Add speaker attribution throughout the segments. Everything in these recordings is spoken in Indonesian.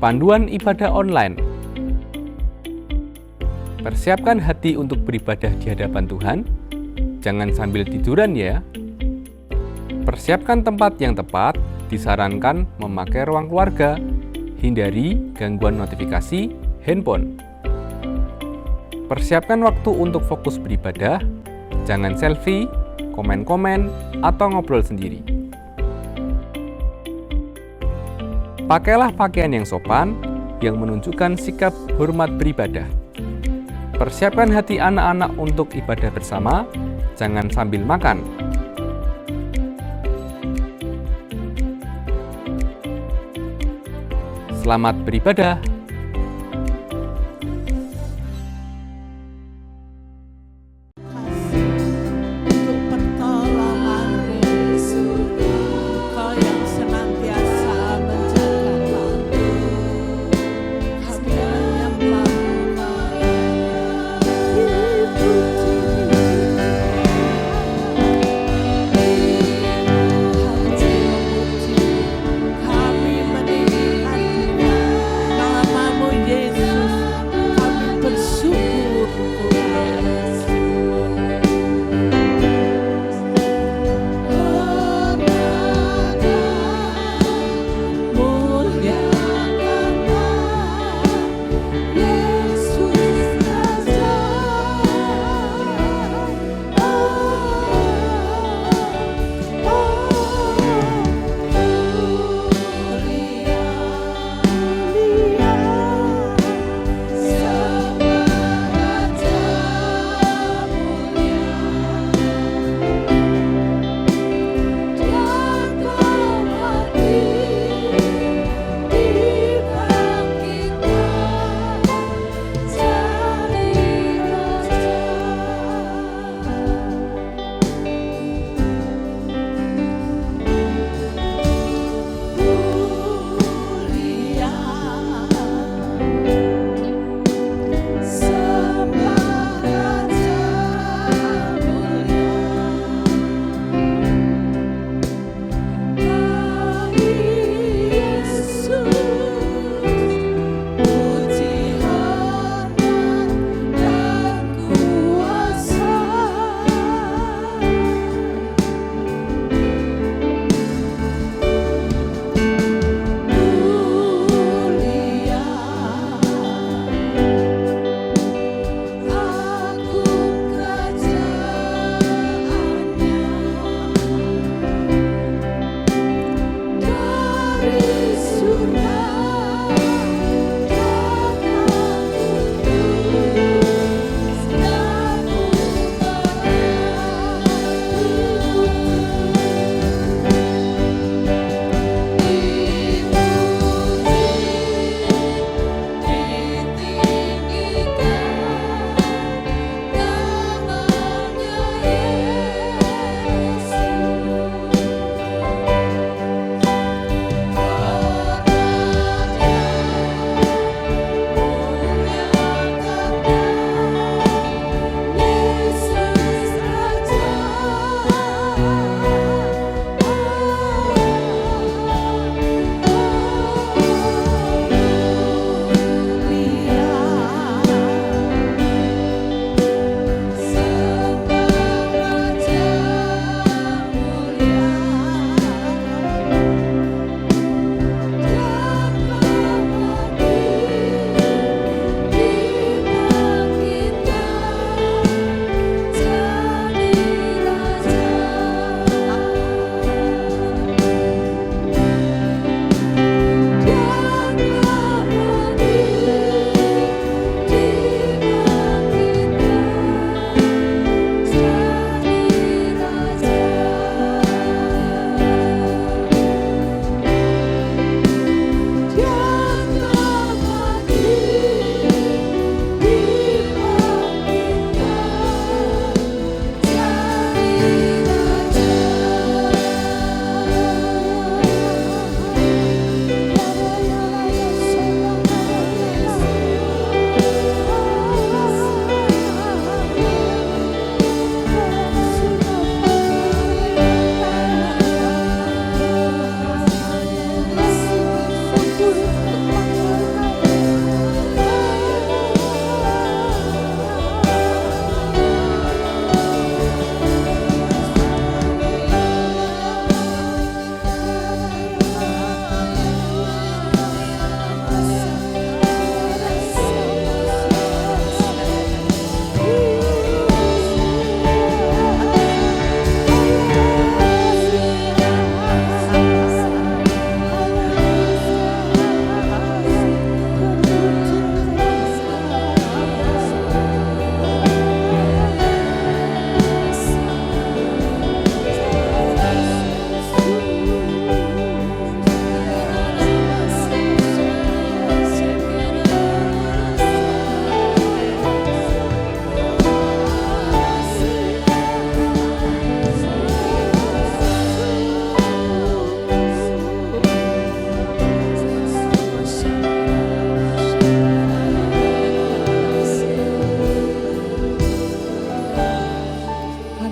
Speaker 1: Panduan ibadah online. Persiapkan hati untuk beribadah di hadapan Tuhan. Jangan sambil tiduran ya. Persiapkan tempat yang tepat. Disarankan memakai ruang keluarga. Hindari gangguan notifikasi handphone. Persiapkan waktu untuk fokus beribadah. Jangan selfie, komen-komen, atau ngobrol sendiri. Pakailah pakaian yang sopan, yang menunjukkan sikap hormat beribadah. Persiapkan hati anak-anak untuk ibadah bersama, jangan sambil makan. Selamat beribadah.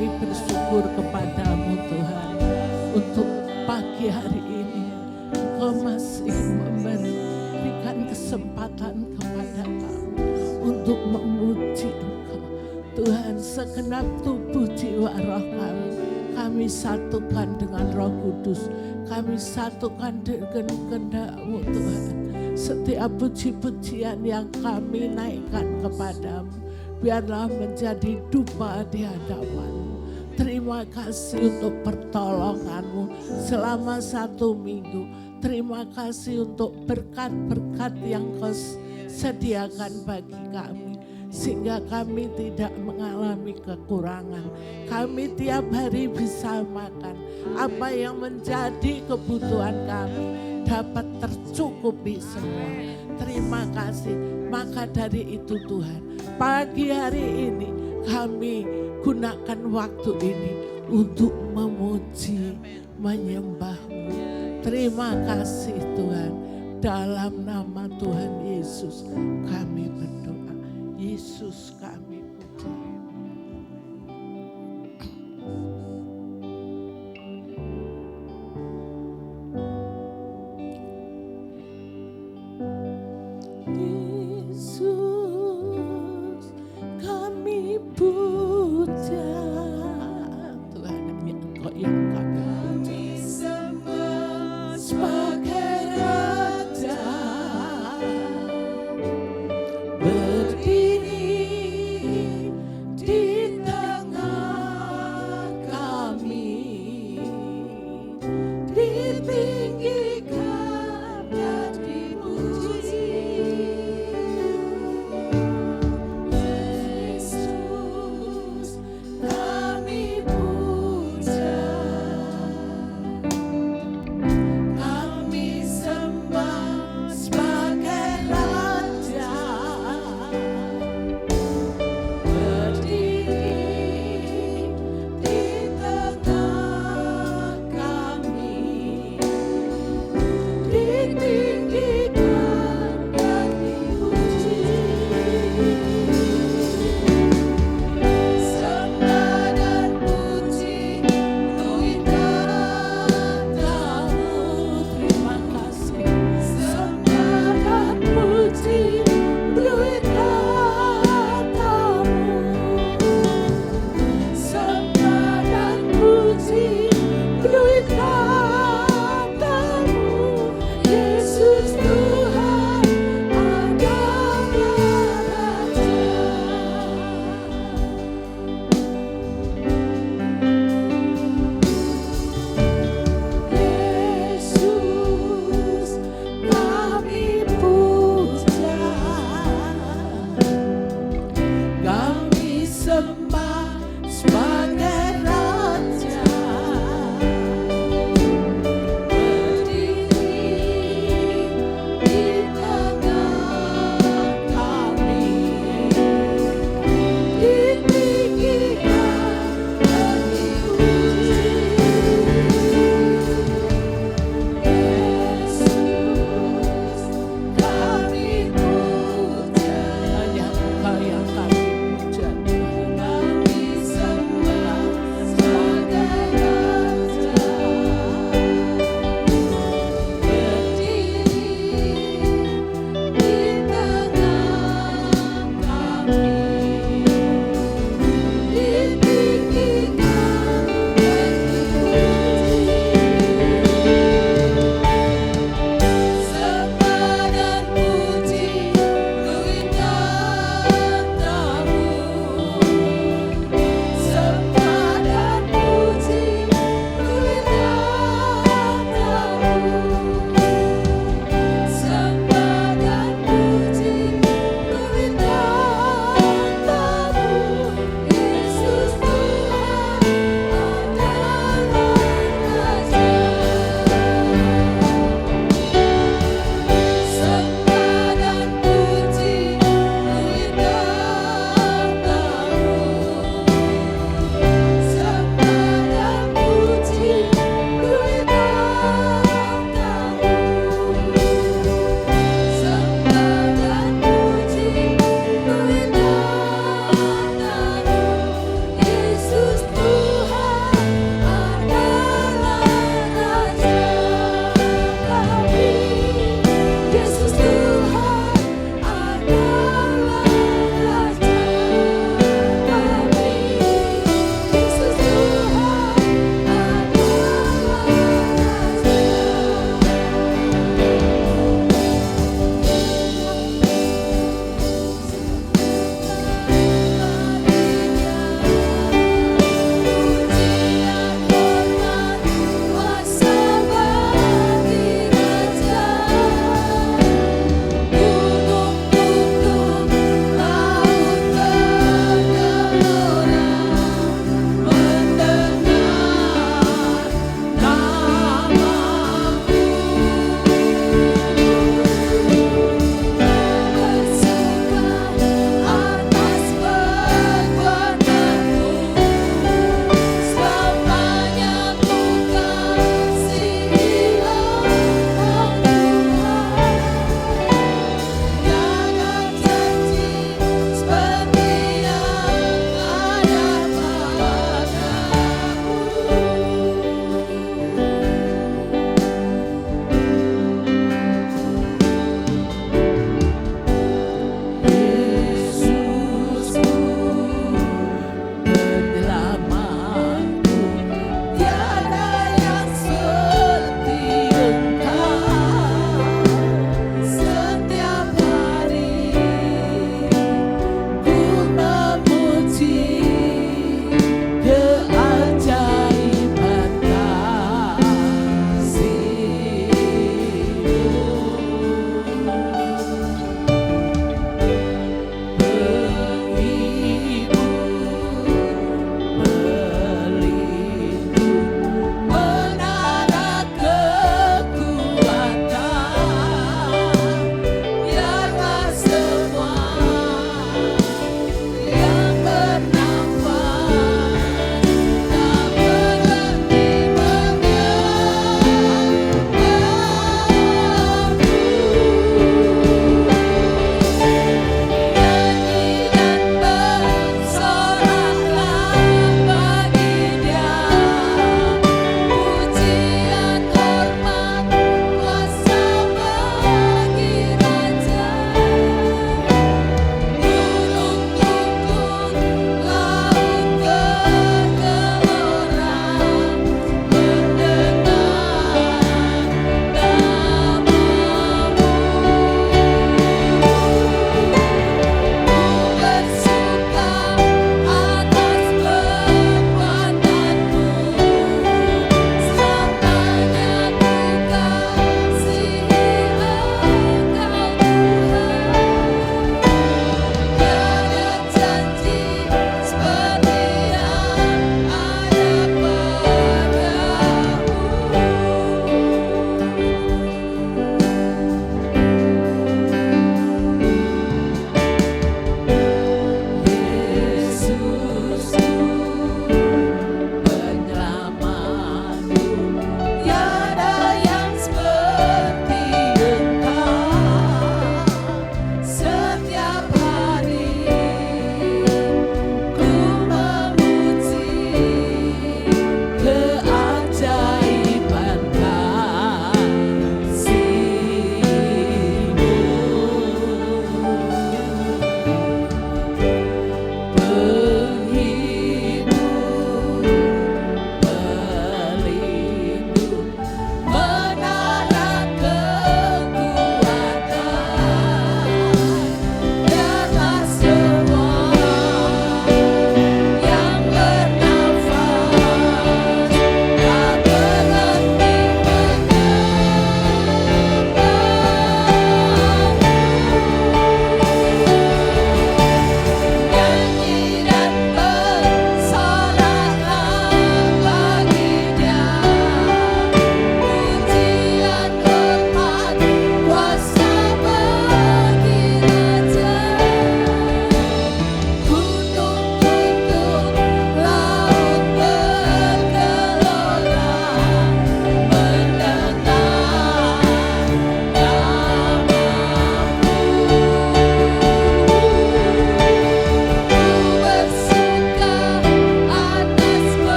Speaker 2: kami bersyukur kepadamu Tuhan, untuk pagi hari ini Engkau masih memberikan kesempatan kepada kami untuk memuji Engkau. Tuhan, segenap tubuh jiwa roh kami satukan dengan Roh Kudus, kami satukan dengan kehendak-Mu Tuhan. Setiap puji-pujian yang kami naikkan kepadamu, biarlah menjadi dupa di hadapan-Mu. Terima kasih untuk pertolongan-Mu selama 1 minggu. Terima kasih untuk berkat-berkat yang Kau sediakan bagi kami, sehingga kami tidak mengalami kekurangan. Kami tiap hari bisa makan. Apa yang menjadi kebutuhan kami dapat tercukupi semua. Terima kasih. Maka dari itu Tuhan, pagi hari ini kami gunakan waktu ini untuk memuji, menyembah-Mu. Terima kasih Tuhan. Dalam nama Tuhan Yesus kami berdoa. Yesus kami puji. Yesus kami puja. Tuhan, Engkau yang kami puja. Sebagai Raja berdiri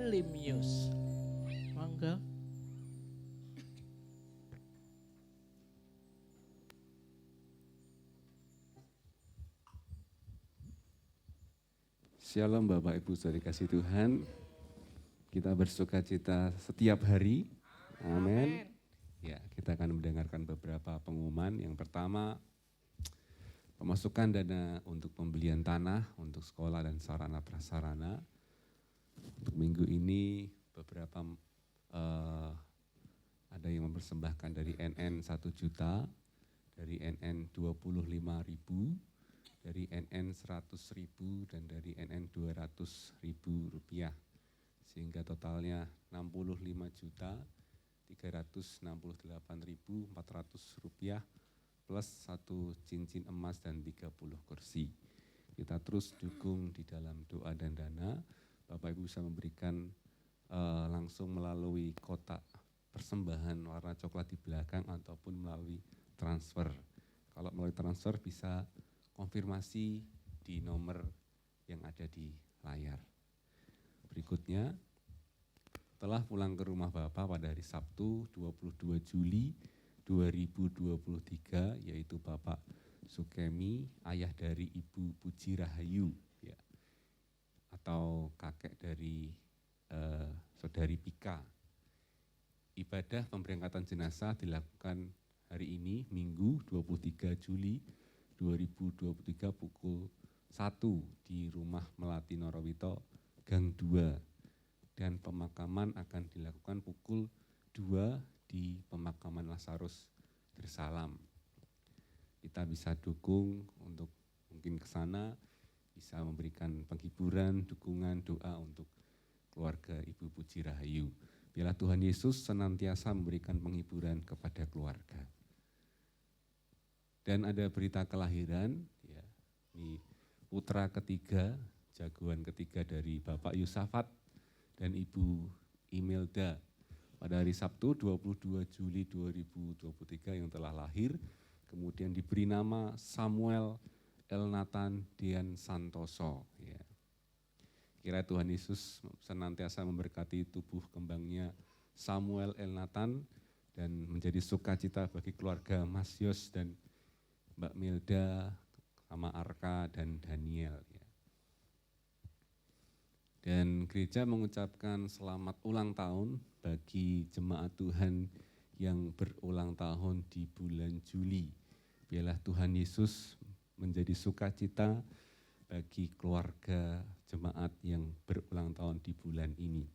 Speaker 2: Elimius. Monggo.
Speaker 3: Shalom Bapak Ibu saudara kasih Tuhan. Kita bersukacita setiap hari. Amin. Ya, kita akan mendengarkan beberapa pengumuman. Yang pertama, pemasukan dana untuk pembelian tanah untuk sekolah dan sarana prasarana. Untuk minggu ini beberapa ada yang mempersembahkan dari NN 1 juta, dari NN 25.000. Dari NN 100.000 dan dari NN 200.000 rupiah, sehingga totalnya 65.368.400 rupiah plus 1 cincin emas dan 30 kursi. Kita terus dukung di dalam doa dan dana. Bapak Ibu bisa memberikan langsung melalui kotak persembahan warna coklat di belakang ataupun melalui transfer. Kalau melalui transfer bisa konfirmasi di nomor yang ada di layar. Berikutnya, setelah pulang ke rumah Bapak pada hari Sabtu 22 Juli 2023, yaitu Bapak Sukemi, ayah dari Ibu Puji Rahayu, ya, atau kakek dari Saudari Pika. Ibadah pemberangkatan jenazah dilakukan hari ini, Minggu 23 Juli 2023 pukul 1 di rumah Melati Norowito, Gang 2. Dan pemakaman akan dilakukan pukul 2 di pemakaman Lazarus Darussalam. Kita bisa dukung untuk mungkin ke sana, bisa memberikan penghiburan, dukungan, doa untuk keluarga Ibu Puji Rahayu. Biarlah Tuhan Yesus senantiasa memberikan penghiburan kepada keluarga. Dan ada berita kelahiran, ya, ini putra ketiga, jagoan ketiga dari Bapak Yusafat dan Ibu Imelda pada hari Sabtu 22 Juli 2023 yang telah lahir, kemudian diberi nama Samuel Elnatan Dian Santoso. Ya. Kiranya Tuhan Yesus senantiasa memberkati tubuh kembangnya Samuel Elnatan dan menjadi sukacita bagi keluarga Mas Yos dan Mbak Milda, sama Arka dan Daniel. Ya. Dan gereja mengucapkan selamat ulang tahun bagi jemaat Tuhan yang berulang tahun di bulan Juli. Biarlah Tuhan Yesus menjadi sukacita bagi keluarga jemaat yang berulang tahun di bulan ini.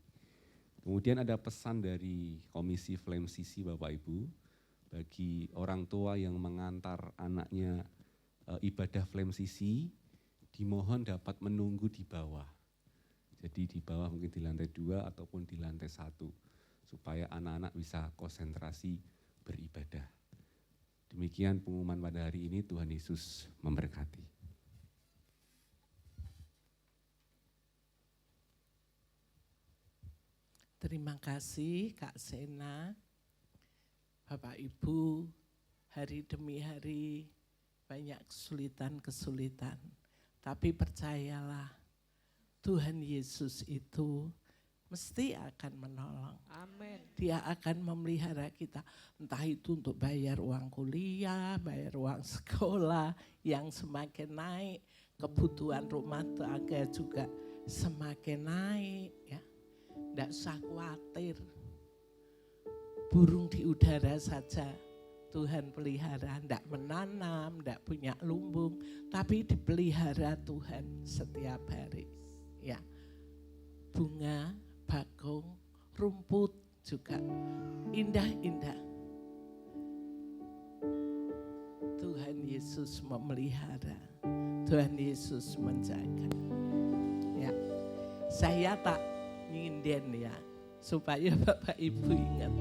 Speaker 3: Kemudian ada pesan dari Komisi Flame CC Bapak Ibu, bagi orang tua yang mengantar anaknya ibadah Flame CC, dimohon dapat menunggu di bawah. Jadi di bawah mungkin di lantai 2 ataupun di lantai 1, supaya anak-anak bisa konsentrasi beribadah. Demikian pengumuman pada hari ini, Tuhan Yesus memberkati.
Speaker 2: Terima kasih Kak Sena. Bapak Ibu, hari demi hari banyak kesulitan-kesulitan. Tapi percayalah, Tuhan Yesus itu mesti akan menolong.
Speaker 4: Amin.
Speaker 2: Dia akan memelihara kita. Entah itu untuk bayar uang kuliah, bayar uang sekolah yang semakin naik. Kebutuhan rumah tangga juga semakin naik. Ya. Tidak usah khawatir. Burung di udara saja Tuhan pelihara, tidak menanam, tidak punya lumbung, tapi dipelihara Tuhan setiap hari. Ya, bunga, bakung, rumput juga indah-indah. Tuhan Yesus memelihara, Tuhan Yesus menjaga. Ya, saya tak nyinden ya, supaya Bapak Ibu ingat.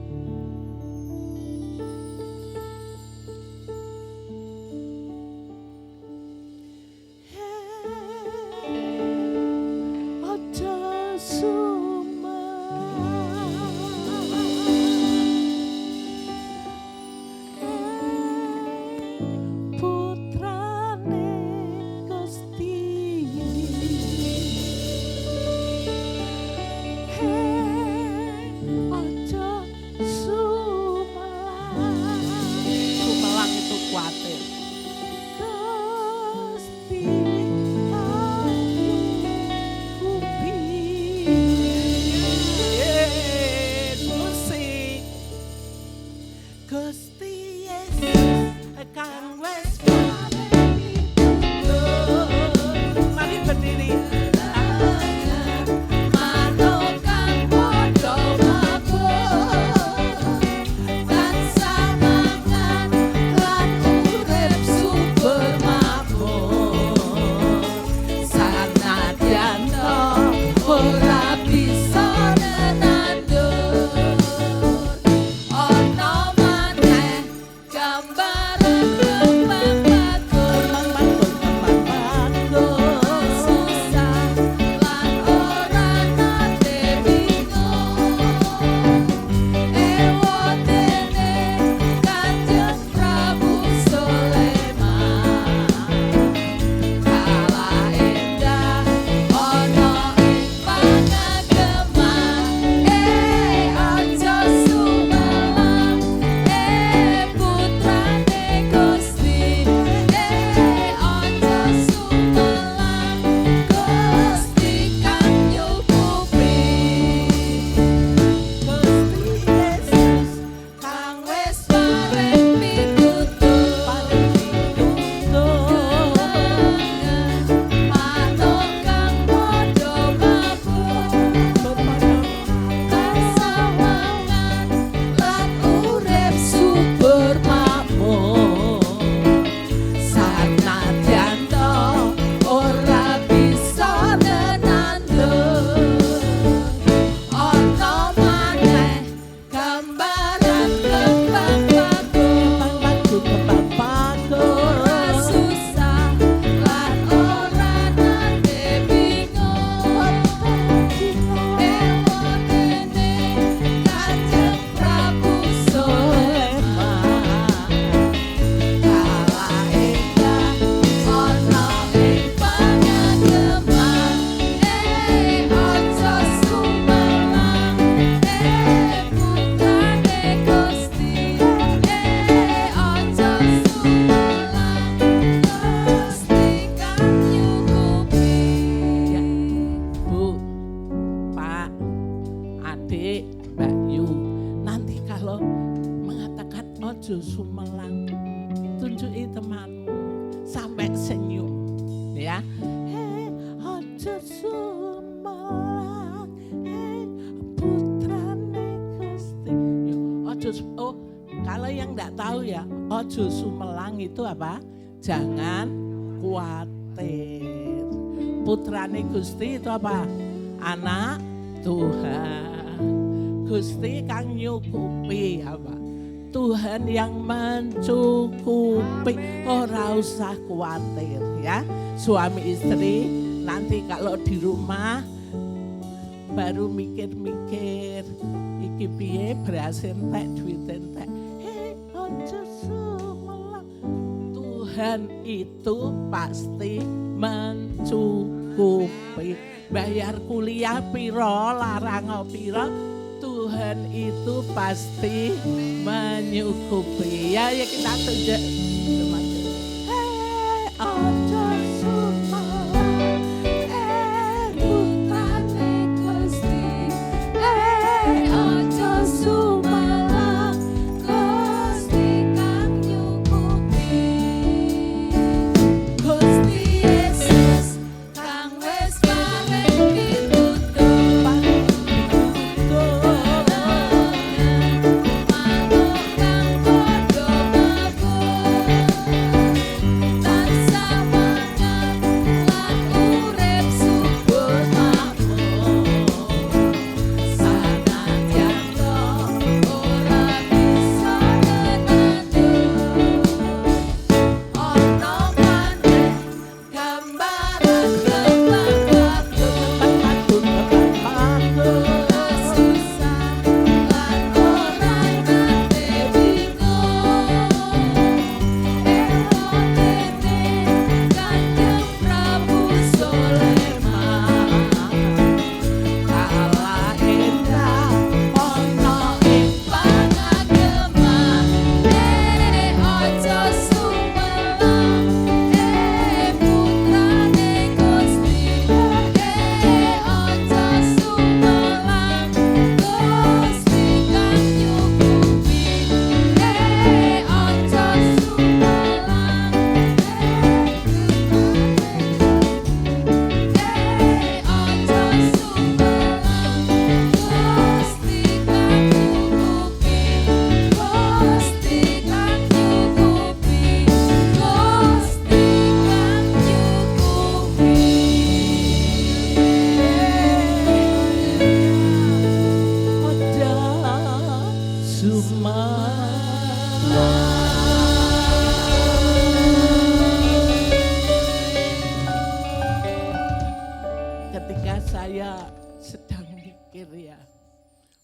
Speaker 5: Hey
Speaker 2: Dek, Mbak Yu, nanti kalau mengatakan ojo sumelang, tunjuki temanmu sampai senyum, ya. Ojo sumelang, putrane Gusti. Ojo, kalau yang enggak tahu ya, ojo sumelang itu apa? Jangan khawatir. Putrane Gusti itu apa? Anak Tuhan. Gusti kang nyukupi apa? Tuhan yang mencukupi. Ora usah khawatir ya. Suami istri nanti kalau di rumah baru mikir-mikir iki piye beras entek duit entek. Ojo sumelang. Tuhan itu pasti mencukupi. Bayar kuliah piro, larang piro, Tuhan itu pasti menyukupi. Ya kita tunjuk. Ojo sumelang, putrane Gusti. Ojo sumelang, Gusti kang nyukupi. Gusti Yesus kang wis paring pitutur, manuk kang padha mabur. Tansah mangan lan urip subur makmur. Sanadyan to ora bisa nenandung. Ana maneh gambaran kembang bakung, ora susah lan ora nate bingung. Kanjeng Prabu Soleman kalah endah ana ing pangageman. Ojo sumelang, putrane Gusti. Ojo sumelang, Gusti kang nyukupi. Ojo sumelang, ojo sumelang, Gusti kang nyukupi. Gusti kang nyukupi. Gusti kang nyukupi. Ojo sumelang. Ketika saya sedang mikir ya,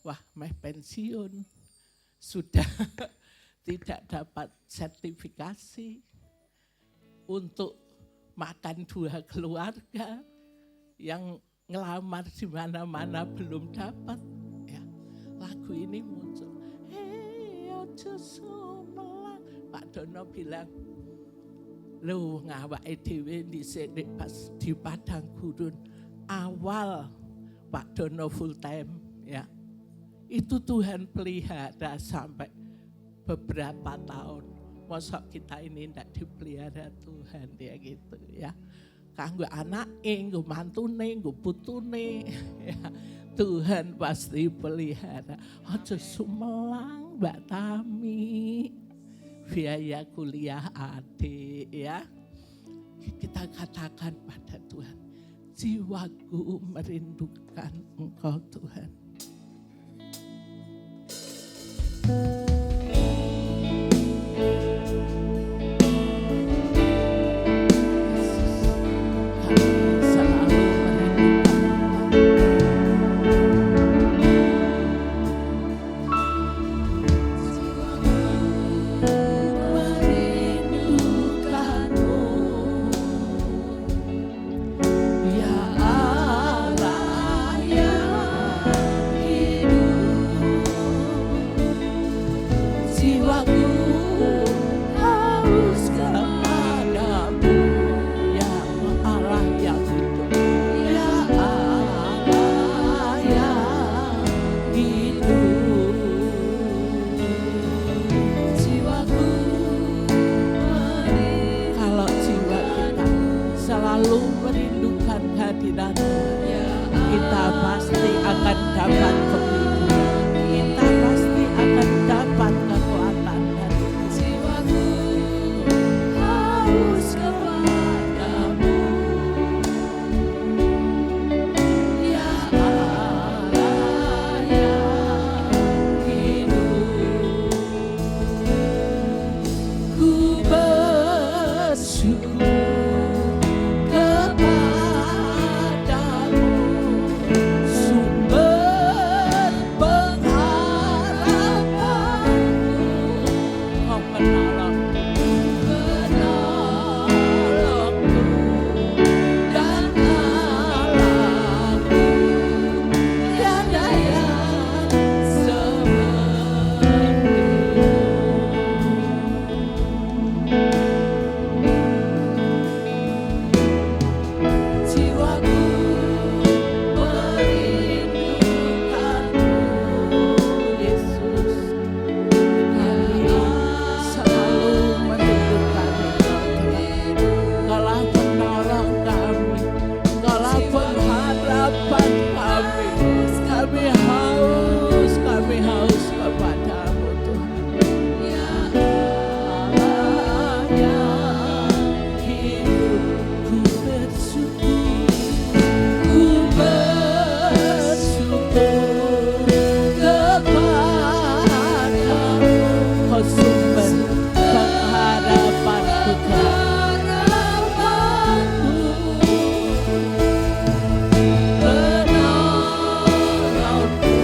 Speaker 2: wah meh pensiun, sudah tidak dapat sertifikasi untuk makan 2 keluarga, yang ngelamar di mana-mana belum dapat. Ya, lagu ini muncul. Ojo sumelang. Pak Dono bilang, lu ngawake dhewe dhisik pas di padang gurun awal Pak Dono full time ya. Itu Tuhan pelihara sampai beberapa tahun. Masa kita ini ndak dipelihara Tuhan dia gitu ya. Kanggo anake, nggo mantune, nggo putune ya. Tuhan pasti pelihara. Ojo sumelang Mbak Tami. Biaya kuliah adik ya. Kita katakan pada Tuhan, jiwaku merindukan Engkau Tuhan. hadapan penghidupan, kita pasti akan dapat kekuatan dari jiwaku haus kepadamu, ya Allah yang hidup. Ku bersyukur kepadamu, sumber pengharapanku. Kau penolongku dan Allahku, tiada yang sepertimu. Jiwaku merindukanmu, Yesus. Kami selalu merindukanmu, Tuhan. Kaulah penolong kami, Kaulah pengharapan kami. Kami haus kepadamu, Tuhan. Ya Allah yang hidup, ku bersyukur kepadamu, Kau sumber pengharapanku, penolongku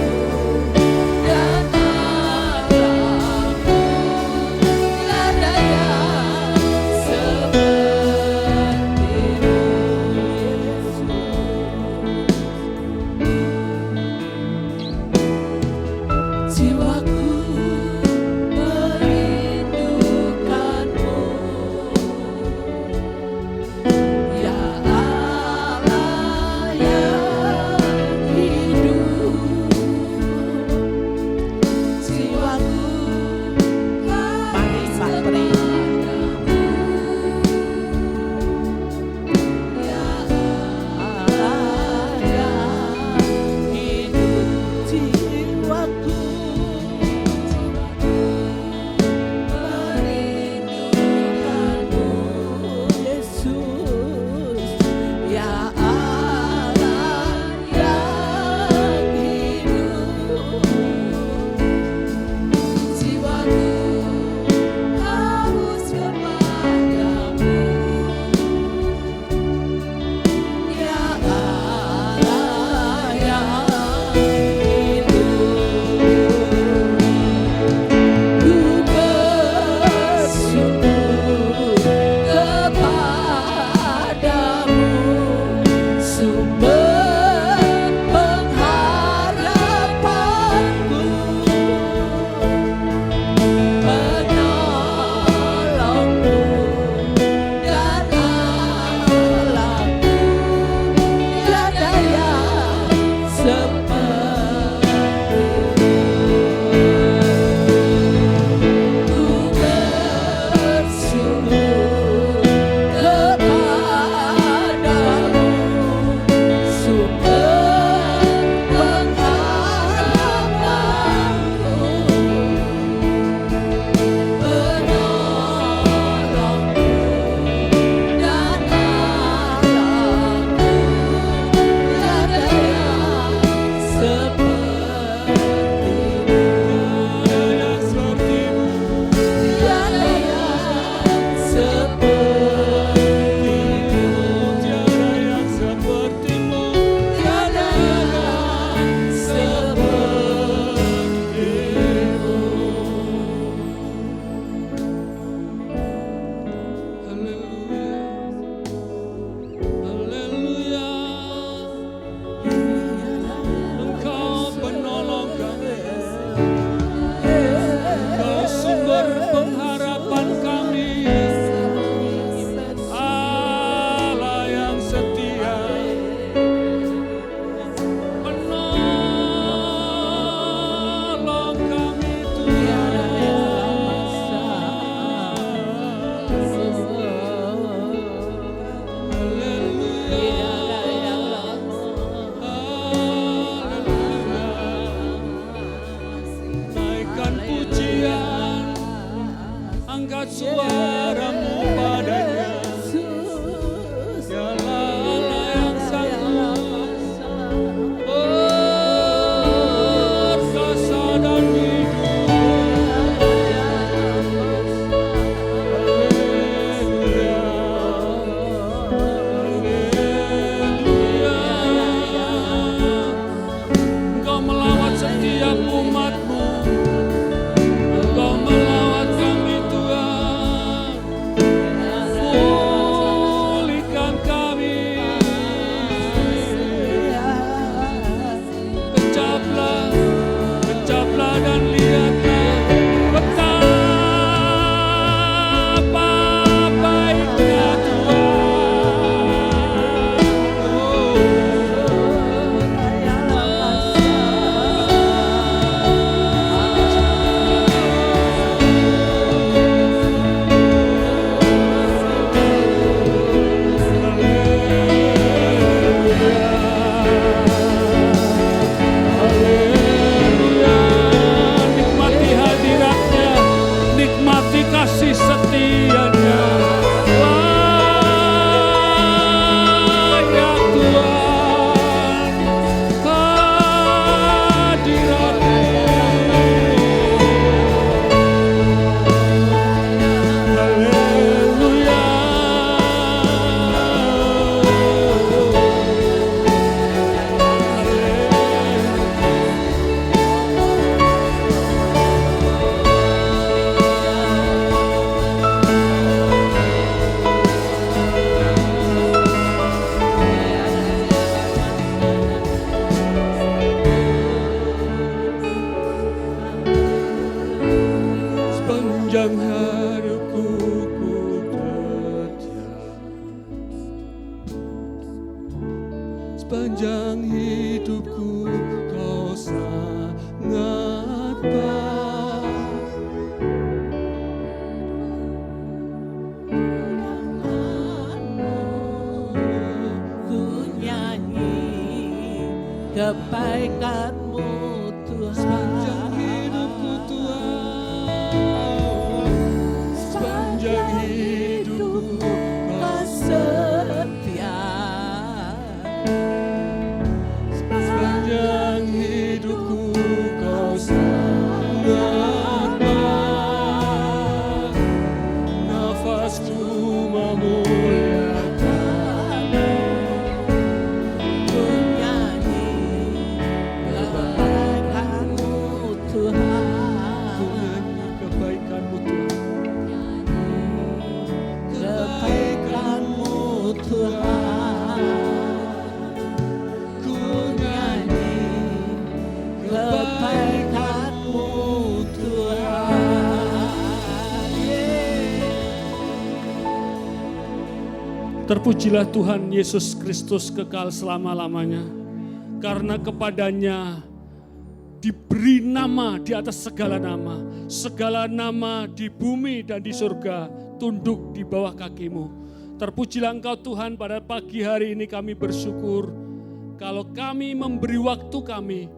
Speaker 2: dan Allahku, tiada yang sepertimu, Yesus. Jiwaku merindukanmu, ya Allah yang hidup. Jiwaku mari mari ya Allah yang hidup. Jiwaku merindukanmu, Yesus. Ya Allah yang hidup. Jiwaku haus kepadamu, ya Allah yang hidup. Ku bersyukur kepadamu, sumber pengharapanku, penolongku dan Allahku, tiada yang sepertimu. Ku bersyukur kepadamu, sumber pengharapanku, penolongku dan Allahku, tiada yang
Speaker 3: suaramu padanya. Dialah Allah yang sanggup perkasa dan hidup. Engkau melawat setiap umat-Mu, Engkau melawat kami Tuhan, pulihkan kami, kecaplah dan lihatlah betapa baiknya nikmati hadiratnya, nikmati kasih setianya. Layak Tuhan hadirat-Mu. Haleluya. Sepanjang hidupku ku setia, sepanjang hidupku Kau sangat baik.
Speaker 2: Ku nyanyi kebaikan-Mu
Speaker 3: Sepanjang
Speaker 2: Tuhan.
Speaker 3: hidupku Tuhan, sepanjang hidupku
Speaker 2: Kau setia.
Speaker 3: sepanjang hidupku Kau sangat baik. Nafasku memuliakan-Mu.
Speaker 2: Ku nyanyi kebaikan-Mu Tuhan.
Speaker 3: Ku nyanyi kebaikan-Mu Tuhan.
Speaker 2: Kebaikan-Mu Tuhan.
Speaker 3: Ku nyanyi
Speaker 2: Kebaikan-Mu Tuhan.
Speaker 4: Terpujilah Tuhan Yesus Kristus kekal selama-lamanya, karena kepadanya diberi nama di atas segala nama di bumi dan di surga tunduk di bawah kaki-Mu. Terpujilah Engkau Tuhan, pada pagi hari ini kami bersyukur kalau kami memberi waktu kami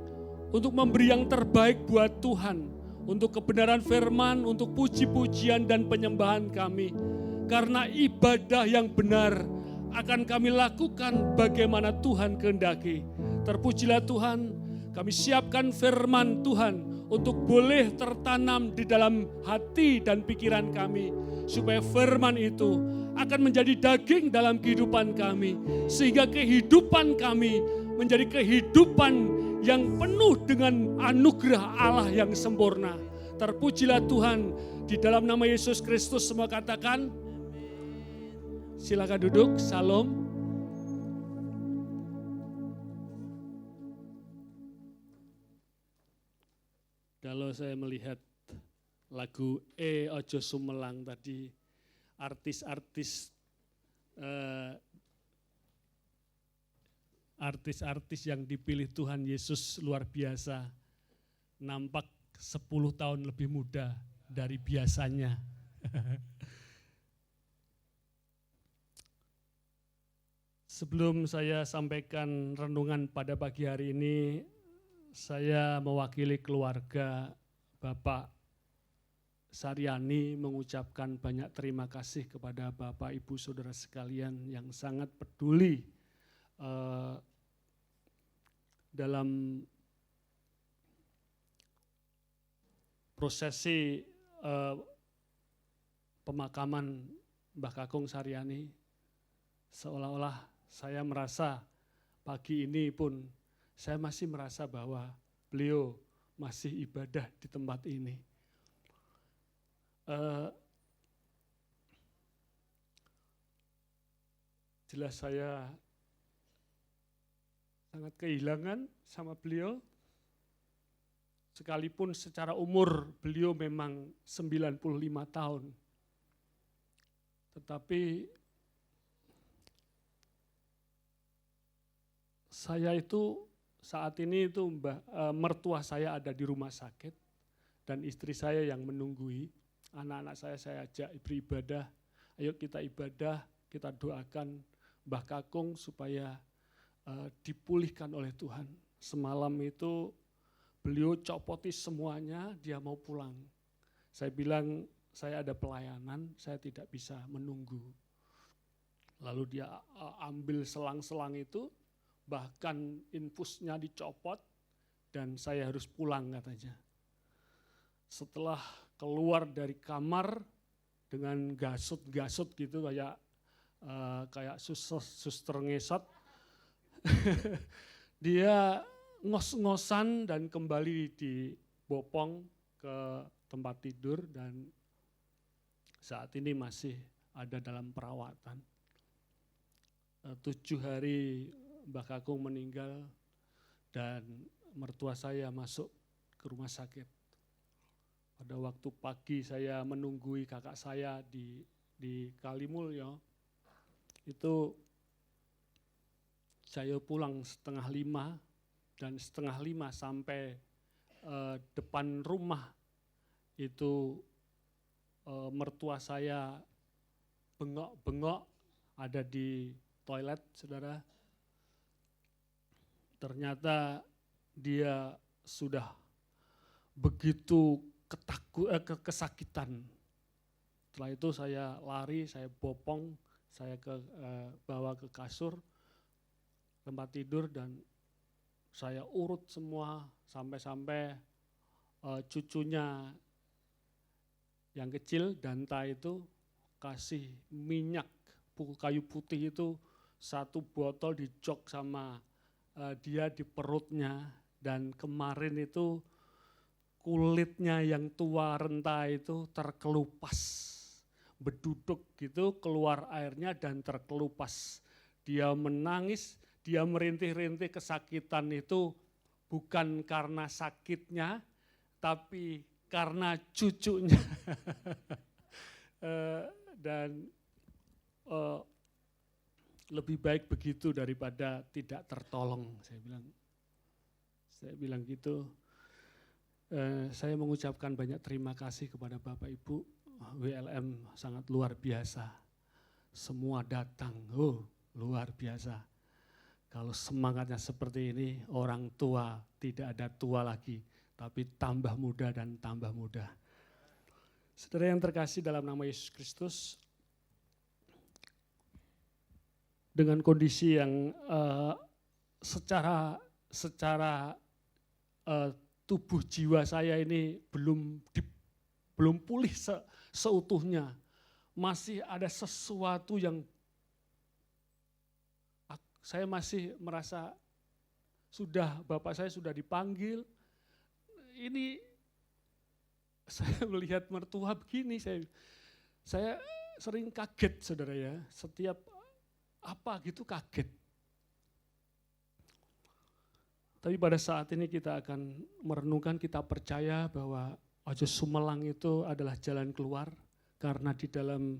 Speaker 4: untuk memberi yang terbaik buat Tuhan, untuk kebenaran firman, untuk puji-pujian dan penyembahan kami. Karena ibadah yang benar akan kami lakukan bagaimana Tuhan kehendaki. Terpujilah Tuhan, kami siapkan firman Tuhan untuk boleh tertanam di dalam hati dan pikiran kami, supaya firman itu akan menjadi daging dalam kehidupan kami, sehingga kehidupan kami menjadi kehidupan yang penuh dengan anugerah Allah yang sempurna. Terpujilah Tuhan, di dalam nama Yesus Kristus semua katakan, silakan duduk, salam. Kalau saya melihat lagu Ojo Sumelang tadi, artis-artis yang dipilih Tuhan Yesus luar biasa, nampak 10 tahun lebih muda dari biasanya. Sebelum saya sampaikan renungan pada pagi hari ini, saya mewakili keluarga Bapak Saryani mengucapkan banyak terima kasih kepada Bapak Ibu Saudara sekalian yang sangat peduli dalam prosesi pemakaman Mbah Kakung Saryani. Seolah-olah saya merasa pagi ini pun saya masih merasa bahwa beliau masih ibadah di tempat ini. Jelas saya sangat kehilangan sama beliau, sekalipun secara umur beliau memang 95 tahun. Tetapi saya itu saat ini itu mertua saya ada di rumah sakit dan istri saya yang menunggui. Anak-anak saya ajak beribadah, ayo kita ibadah, kita doakan Mbah Kakung supaya dipulihkan oleh Tuhan. Semalam itu beliau copoti semuanya, dia mau pulang. Saya bilang saya ada pelayanan, saya tidak bisa menunggu. Lalu dia ambil selang-selang itu, bahkan infusnya dicopot dan saya harus pulang katanya. Setelah keluar dari kamar dengan gasut-gasut gitu kayak suster ngesot, dia ngos-ngosan dan kembali dibopong ke tempat tidur dan saat ini masih ada dalam perawatan. 7 hari Mbah Kakung meninggal dan mertua saya masuk ke rumah sakit. Pada waktu pagi saya menunggui kakak saya di Kalimulyo, itu saya pulang 4:30 dan 4:30 sampai depan rumah itu mertua saya bengok-bengok ada di toilet, saudara. Ternyata dia sudah begitu kesakitan. Setelah itu saya lari, saya bopong, saya bawa ke kasur, tempat tidur dan saya urut semua sampai-sampai cucunya yang kecil Danta itu kasih minyak kayu putih itu 1 botol dijok sama dia di perutnya dan kemarin itu kulitnya yang tua renta itu terkelupas, beduduk gitu keluar airnya dan terkelupas. Dia menangis, dia merintih-rintih kesakitan itu bukan karena sakitnya, tapi karena cucunya. Dan lebih baik begitu daripada tidak tertolong, saya bilang gitu. Saya mengucapkan banyak terima kasih kepada Bapak Ibu, WLM sangat luar biasa. Semua datang, luar biasa. Kalau semangatnya seperti ini, orang tua tidak ada tua lagi, tapi tambah muda dan tambah muda. Saudara yang terkasih dalam nama Yesus Kristus, dengan kondisi yang secara tubuh jiwa saya ini belum pulih seutuhnya, masih ada sesuatu yang saya masih merasa Bapak saya sudah dipanggil. Ini saya melihat mertua begini, saya sering kaget, saudara ya, setiap apa gitu kaget. Tapi pada saat ini kita akan merenungkan, kita percaya bahwa Ojo Sumelang itu adalah jalan keluar, karena di dalam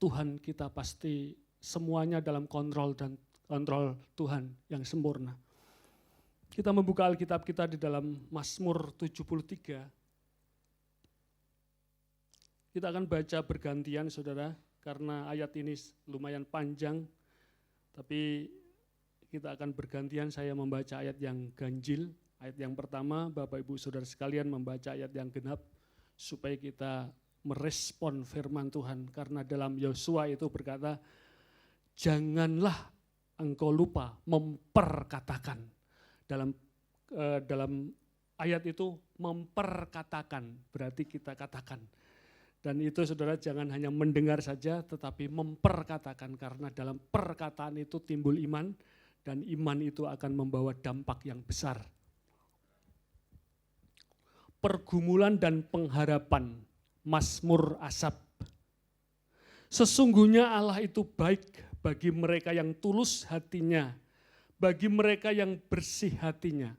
Speaker 4: Tuhan kita pasti semuanya dalam kontrol dan kontrol Tuhan yang sempurna. Kita membuka Alkitab kita di dalam Mazmur 73. Kita akan baca bergantian, saudara, karena ayat ini lumayan panjang, tapi kita akan bergantian, saya membaca ayat yang ganjil. Ayat yang pertama, Bapak Ibu Saudara sekalian membaca ayat yang genap, supaya kita merespon firman Tuhan. Karena dalam Yosua itu berkata, janganlah engkau lupa memperkatakan. Dalam ayat itu memperkatakan, berarti kita katakan. Dan itu saudara jangan hanya mendengar saja, tetapi memperkatakan. Karena dalam perkataan itu timbul iman, dan iman itu akan membawa dampak yang besar. Pergumulan dan pengharapan, Mazmur Asaf. Sesungguhnya Allah itu baik bagi mereka yang tulus hatinya, bagi mereka yang bersih hatinya.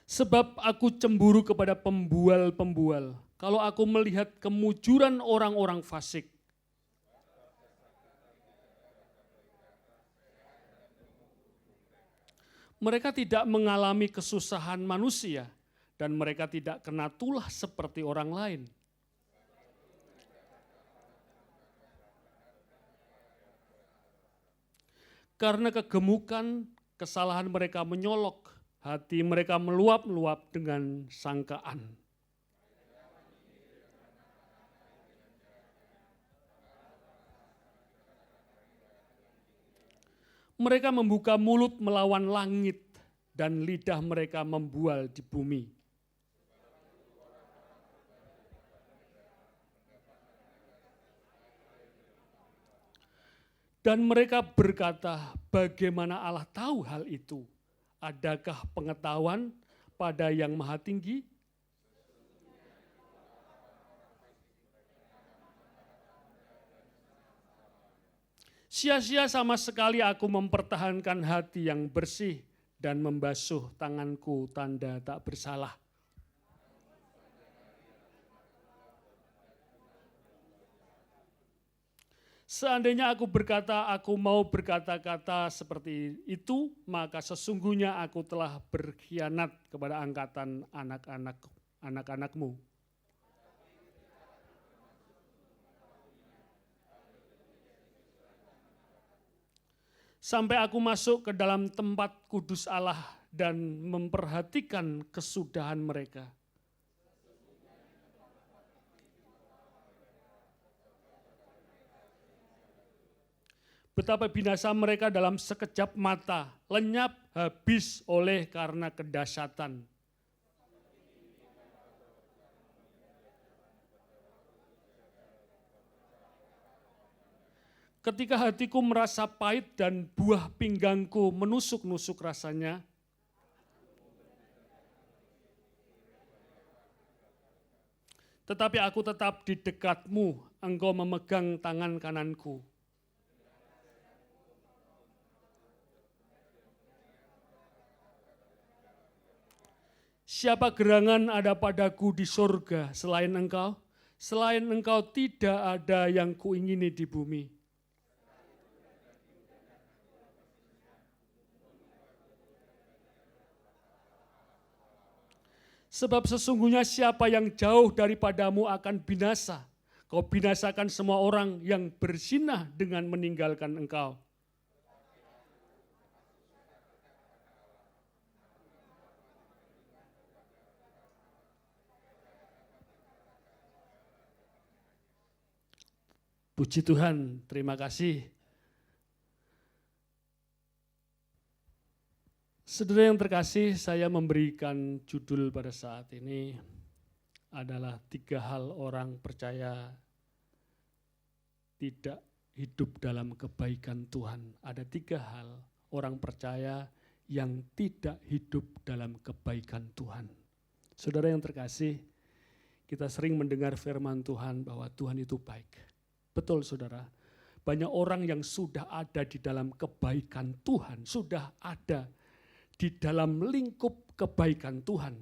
Speaker 4: Sebab aku cemburu kepada pembual-pembual, kalau aku melihat kemujuran orang-orang fasik. Mereka tidak mengalami kesusahan manusia, dan mereka tidak kena tulah seperti orang lain. Karena kegemukan, kesalahan mereka menyolok, hati mereka meluap-luap dengan sangkaan. Mereka membuka mulut melawan langit, dan lidah mereka membual di bumi. Dan mereka berkata, bagaimana Allah tahu hal itu? Adakah pengetahuan pada yang maha tinggi? Sia-sia sama sekali aku mempertahankan hati yang bersih dan membasuh tanganku tanda tak bersalah. Seandainya aku berkata, aku mau berkata-kata seperti itu, maka sesungguhnya aku telah berkhianat kepada angkatan anak-anakmu. Sampai aku masuk ke dalam tempat kudus Allah dan memperhatikan kesudahan mereka. Betapa binasa mereka dalam sekejap mata, lenyap habis oleh karena kedahsyatan. Ketika hatiku merasa pahit dan buah pinggangku menusuk-nusuk rasanya, tetapi aku tetap di dekatmu, engkau memegang tangan kananku. Siapa gerangan ada padaku di surga selain engkau? Selain engkau tidak ada yang kuingini di bumi. Sebab sesungguhnya siapa yang jauh daripadamu akan binasa. Kau binasakan semua orang yang berzinah dengan meninggalkan engkau. Puji Tuhan, terima kasih. Saudara yang terkasih, saya memberikan judul pada saat ini adalah 3 hal orang percaya tidak hidup dalam kebaikan Tuhan. Ada 3 hal orang percaya yang tidak hidup dalam kebaikan Tuhan. Saudara yang terkasih, kita sering mendengar firman Tuhan bahwa Tuhan itu baik. Betul saudara, banyak orang yang sudah ada di dalam kebaikan Tuhan, sudah ada di dalam lingkup kebaikan Tuhan.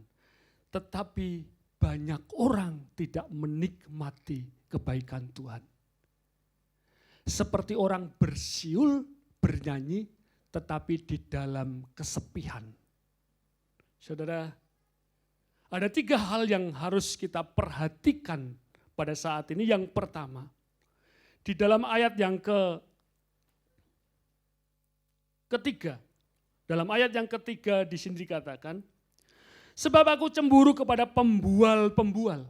Speaker 4: Tetapi banyak orang tidak menikmati kebaikan Tuhan. Seperti orang bersiul, bernyanyi, tetapi di dalam kesepian. Saudara, ada 3 hal yang harus kita perhatikan pada saat ini. Yang pertama, di dalam ayat yang ketiga, Dalam ayat yang ketiga di sini dikatakan, sebab aku cemburu kepada pembual-pembual.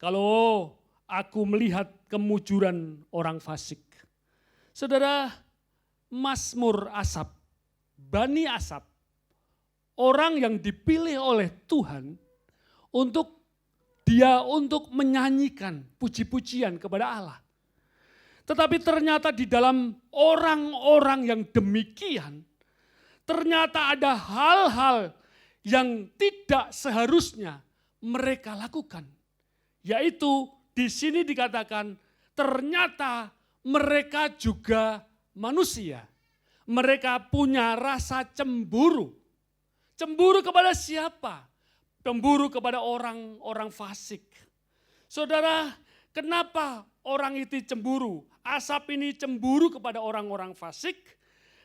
Speaker 4: Kalau aku melihat kemujuran orang fasik. Saudara, Mazmur Asaf, Bani Asaf, orang yang dipilih oleh Tuhan untuk menyanyikan puji-pujian kepada Allah. Tetapi ternyata di dalam orang-orang yang demikian, ternyata ada hal-hal yang tidak seharusnya mereka lakukan. Yaitu di sini dikatakan ternyata mereka juga manusia. Mereka punya rasa cemburu. Cemburu kepada siapa? Cemburu kepada orang-orang fasik. Saudara, kenapa orang itu cemburu? Asap ini cemburu kepada orang-orang fasik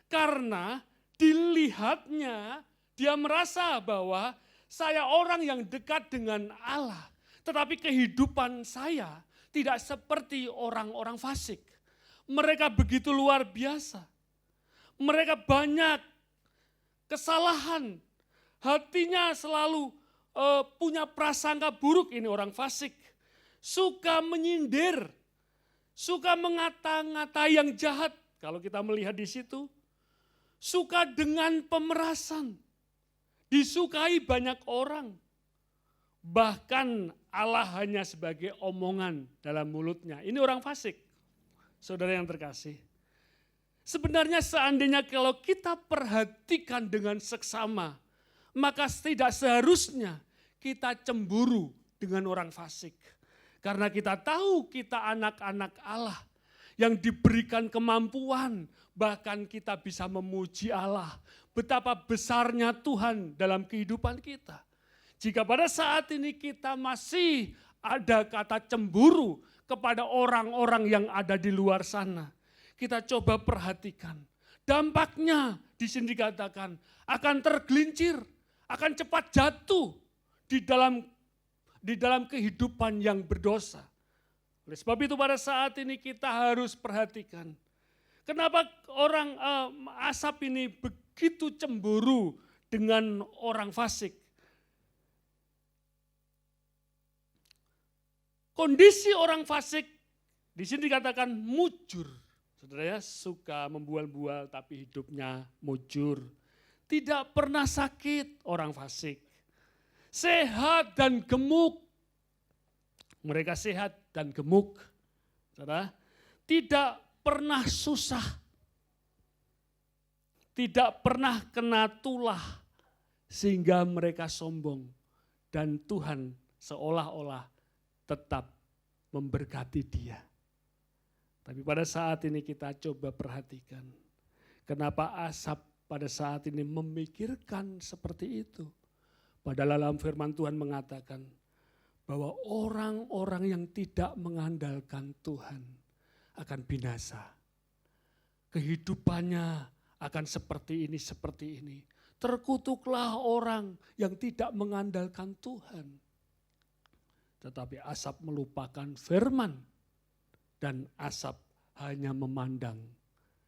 Speaker 4: karena dilihatnya dia merasa bahwa saya orang yang dekat dengan Allah. Tetapi kehidupan saya tidak seperti orang-orang fasik. Mereka begitu luar biasa. Mereka banyak kesalahan. Hatinya selalu punya prasangka buruk, ini orang fasik. Suka menyindir, suka mengata-ngatai yang jahat. Kalau kita melihat di situ, suka dengan pemerasan. Disukai banyak orang. Bahkan Allah hanya sebagai omongan dalam mulutnya. Ini orang fasik. Saudara yang terkasih. Sebenarnya seandainya kalau kita perhatikan dengan seksama, maka tidak seharusnya kita cemburu dengan orang fasik. Karena kita tahu kita anak-anak Allah yang diberikan kemampuan, bahkan kita bisa memuji Allah. Betapa besarnya Tuhan dalam kehidupan kita. Jika pada saat ini kita masih ada kata cemburu kepada orang-orang yang ada di luar sana, kita coba perhatikan. Dampaknya di sini dikatakan akan tergelincir, akan cepat jatuh di dalam kehidupan yang berdosa. Oleh sebab itu pada saat ini kita harus perhatikan. Kenapa orang Asaf ini begitu cemburu dengan orang fasik? Kondisi orang fasik di sini dikatakan mujur. Saudara ya, suka membual-bual tapi hidupnya mujur. Tidak pernah sakit orang fasik. Sehat dan gemuk. Mereka sehat dan gemuk. Saudara, tidak pernah susah. Tidak pernah kena tulah sehingga mereka sombong. Dan Tuhan seolah-olah tetap memberkati dia. Tapi pada saat ini kita coba perhatikan. Kenapa Asaf pada saat ini memikirkan seperti itu? Padahal dalam firman Tuhan mengatakan bahwa orang-orang yang tidak mengandalkan Tuhan akan binasa. Kehidupannya akan seperti ini. Terkutuklah orang yang tidak mengandalkan Tuhan. Tetapi Asaf melupakan firman dan Asaf hanya memandang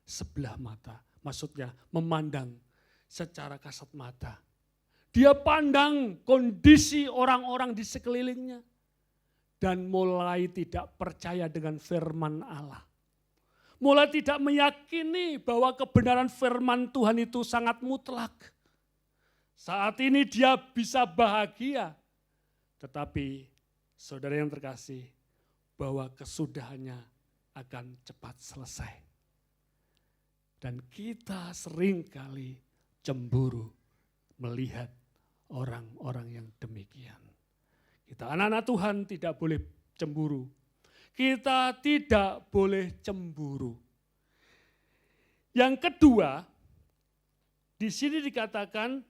Speaker 4: sebelah mata. Maksudnya memandang secara kasat mata. Dia pandang kondisi orang-orang di sekelilingnya dan mulai tidak percaya dengan firman Allah. Mulai tidak meyakini bahwa kebenaran firman Tuhan itu sangat mutlak. Saat ini dia bisa bahagia, tetapi saudara yang terkasih, bahwa kesudahannya akan cepat selesai. Dan kita seringkali cemburu melihat orang-orang yang demikian. Kita anak-anak Tuhan tidak boleh cemburu. Kita tidak boleh cemburu. Yang kedua, di sini dikatakan,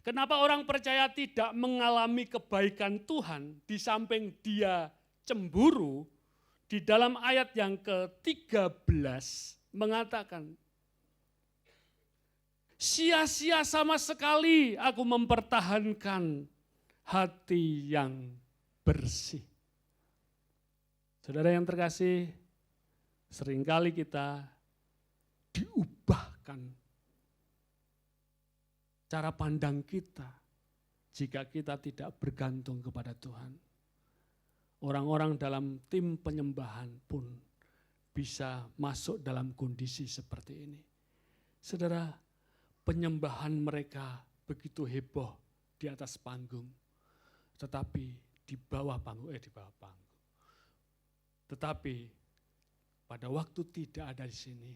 Speaker 4: kenapa orang percaya tidak mengalami kebaikan Tuhan di samping dia cemburu? Di dalam ayat yang ke-13 mengatakan, sia-sia sama sekali aku mempertahankan hati yang bersih. Saudara yang terkasih, seringkali kita diubahkan cara pandang kita jika kita tidak bergantung kepada Tuhan. Orang-orang dalam tim penyembahan pun bisa masuk dalam kondisi seperti ini. Saudara, penyembahan mereka begitu heboh di atas panggung, tetapi di bawah panggung. Tetapi pada waktu tidak ada di sini,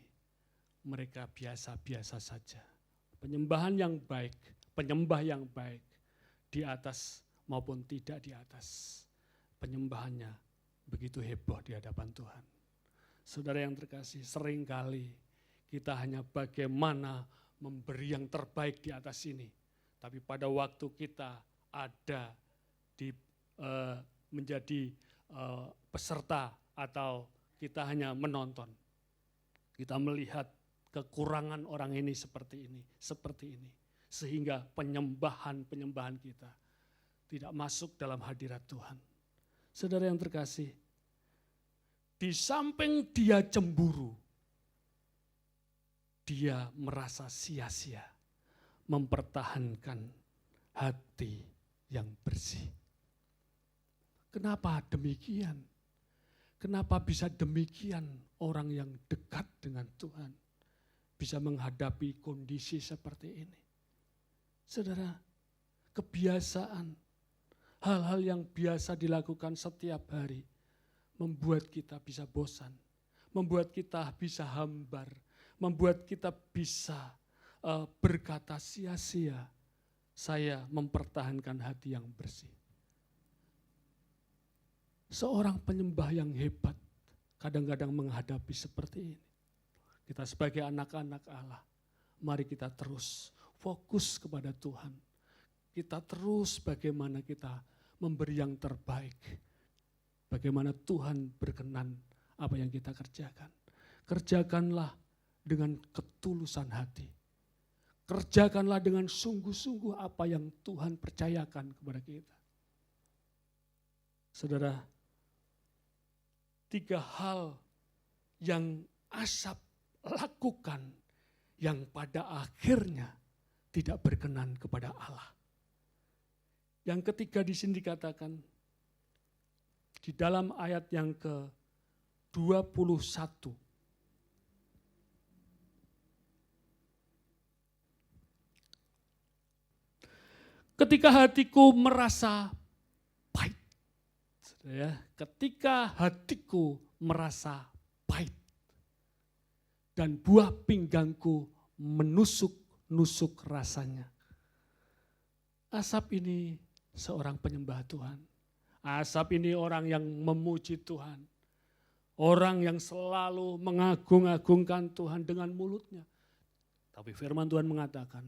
Speaker 4: mereka biasa-biasa saja. Penyembahan yang baik, penyembah yang baik, di atas maupun tidak di atas, penyembahannya begitu heboh di hadapan Tuhan. Saudara yang terkasih, seringkali kita hanya bagaimana memberi yang terbaik di atas ini. Tapi pada waktu kita ada di menjadi peserta atau kita hanya menonton, kita melihat kekurangan orang ini seperti ini. Sehingga penyembahan kita tidak masuk dalam hadirat Tuhan. Saudara yang terkasih, di samping dia cemburu, dia merasa sia-sia mempertahankan hati yang bersih. Kenapa demikian? Kenapa bisa demikian orang yang dekat dengan Tuhan bisa menghadapi kondisi seperti ini? Saudara, kebiasaan, hal-hal yang biasa dilakukan setiap hari membuat kita bisa bosan, membuat kita bisa hambar, membuat kita bisa berkata sia-sia, saya mempertahankan hati yang bersih. Seorang penyembah yang hebat kadang-kadang menghadapi seperti ini. Kita sebagai anak-anak Allah, mari kita terus fokus kepada Tuhan. Kita terus bagaimana kita memberi yang terbaik. Bagaimana Tuhan berkenan apa yang kita kerjakan. Kerjakanlah dengan ketulusan hati. Kerjakanlah dengan sungguh-sungguh apa yang Tuhan percayakan kepada kita. Saudara, 3 hal yang Asap lakukan yang pada akhirnya tidak berkenan kepada Allah. Yang ketiga di sini dikatakan di dalam ayat yang ke-21. Ketika hatiku merasa pahit. Ketika hatiku merasa pahit. Dan buah pinggangku menusuk-nusuk rasanya. Asap ini seorang penyembah Tuhan. Asap ini orang yang memuji Tuhan. Orang yang selalu mengagung-agungkan Tuhan dengan mulutnya. Tapi firman Tuhan mengatakan,